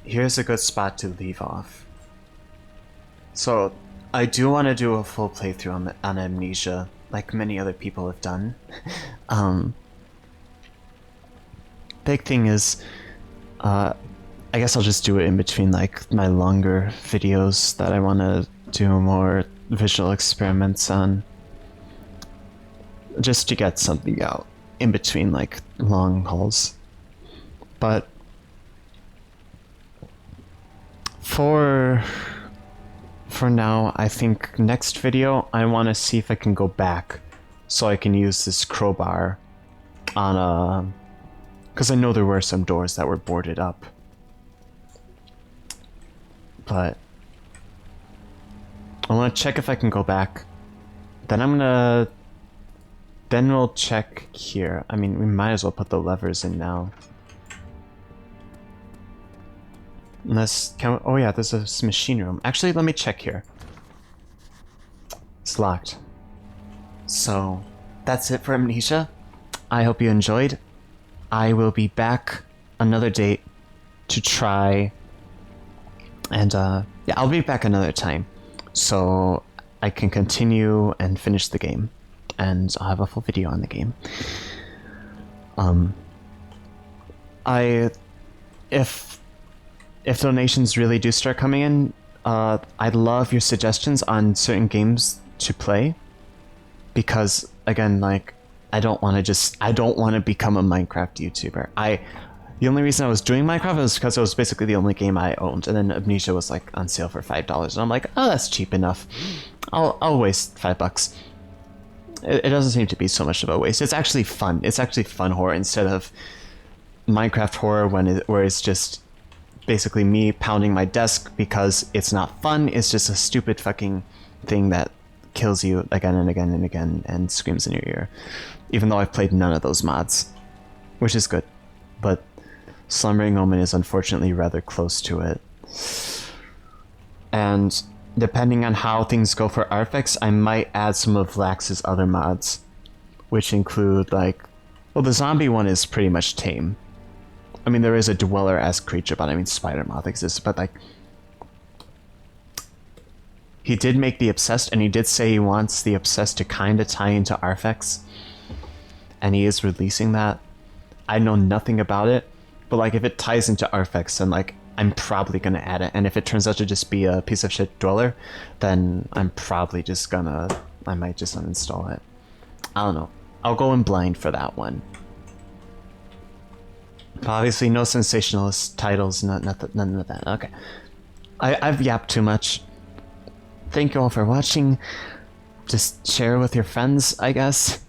Speaker 2: here's a good spot to leave off. So, I do want to do a full playthrough on Amnesia, like many other people have done. Big thing is, I guess I'll just do it in between like my longer videos that I want to do more visual experiments on. Just to get something out in between like long hauls. But for now, I think next video I want to see if I can go back so I can use this crowbar on a... because I know there were some doors that were boarded up. But I want to check if I can go back. Then I'm gonna... then we'll check here. I mean, we might as well put the levers in now. Unless... can we, oh yeah, there's a machine room. Actually, let me check here. It's locked. So, that's it for Amnesia. I hope you enjoyed. I will be back another date to try... and yeah, I'll be back another time, so I can continue and finish the game, and I'll have a full video on the game. If donations really do start coming in, I'd love your suggestions on certain games to play, because again, like, I don't want to become a Minecraft YouTuber. The only reason I was doing Minecraft was because it was basically the only game I owned, and then Amnesia was like on sale for $5, and I'm like, oh, that's cheap enough. I'll waste $5. It doesn't seem to be so much of a waste. It's actually fun. It's actually fun horror instead of Minecraft horror where it's just basically me pounding my desk because it's not fun. It's just a stupid fucking thing that kills you again and again and again and screams in your ear. Even though I've played none of those mods, which is good, but Slumbering Omen is unfortunately rather close to it. And depending on how things go for Artifacts, I might add some of Lax's other mods, which include, like, well, the zombie one is pretty much tame. I mean, there is a dweller-esque creature, but I mean, spider moth exists, but, like, he did make the Obsessed, and he did say he wants the Obsessed to kind of tie into Artifacts, and he is releasing that. I know nothing about it, but, like, if it ties into Artifacts, then, like, I'm probably gonna add it, and if it turns out to just be a piece of shit dweller, then I'm probably just gonna, I might just uninstall it. I don't know. I'll go in blind for that one. But obviously no sensationalist titles, none of that. Okay. I've yapped too much. Thank you all for watching. Just share with your friends, I guess.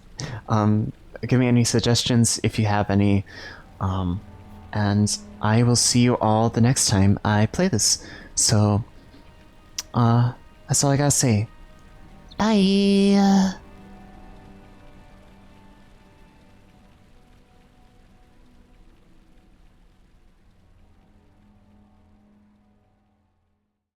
Speaker 2: Give me any suggestions if you have any. And I will see you all the next time I play this. So, that's all I gotta say. Bye!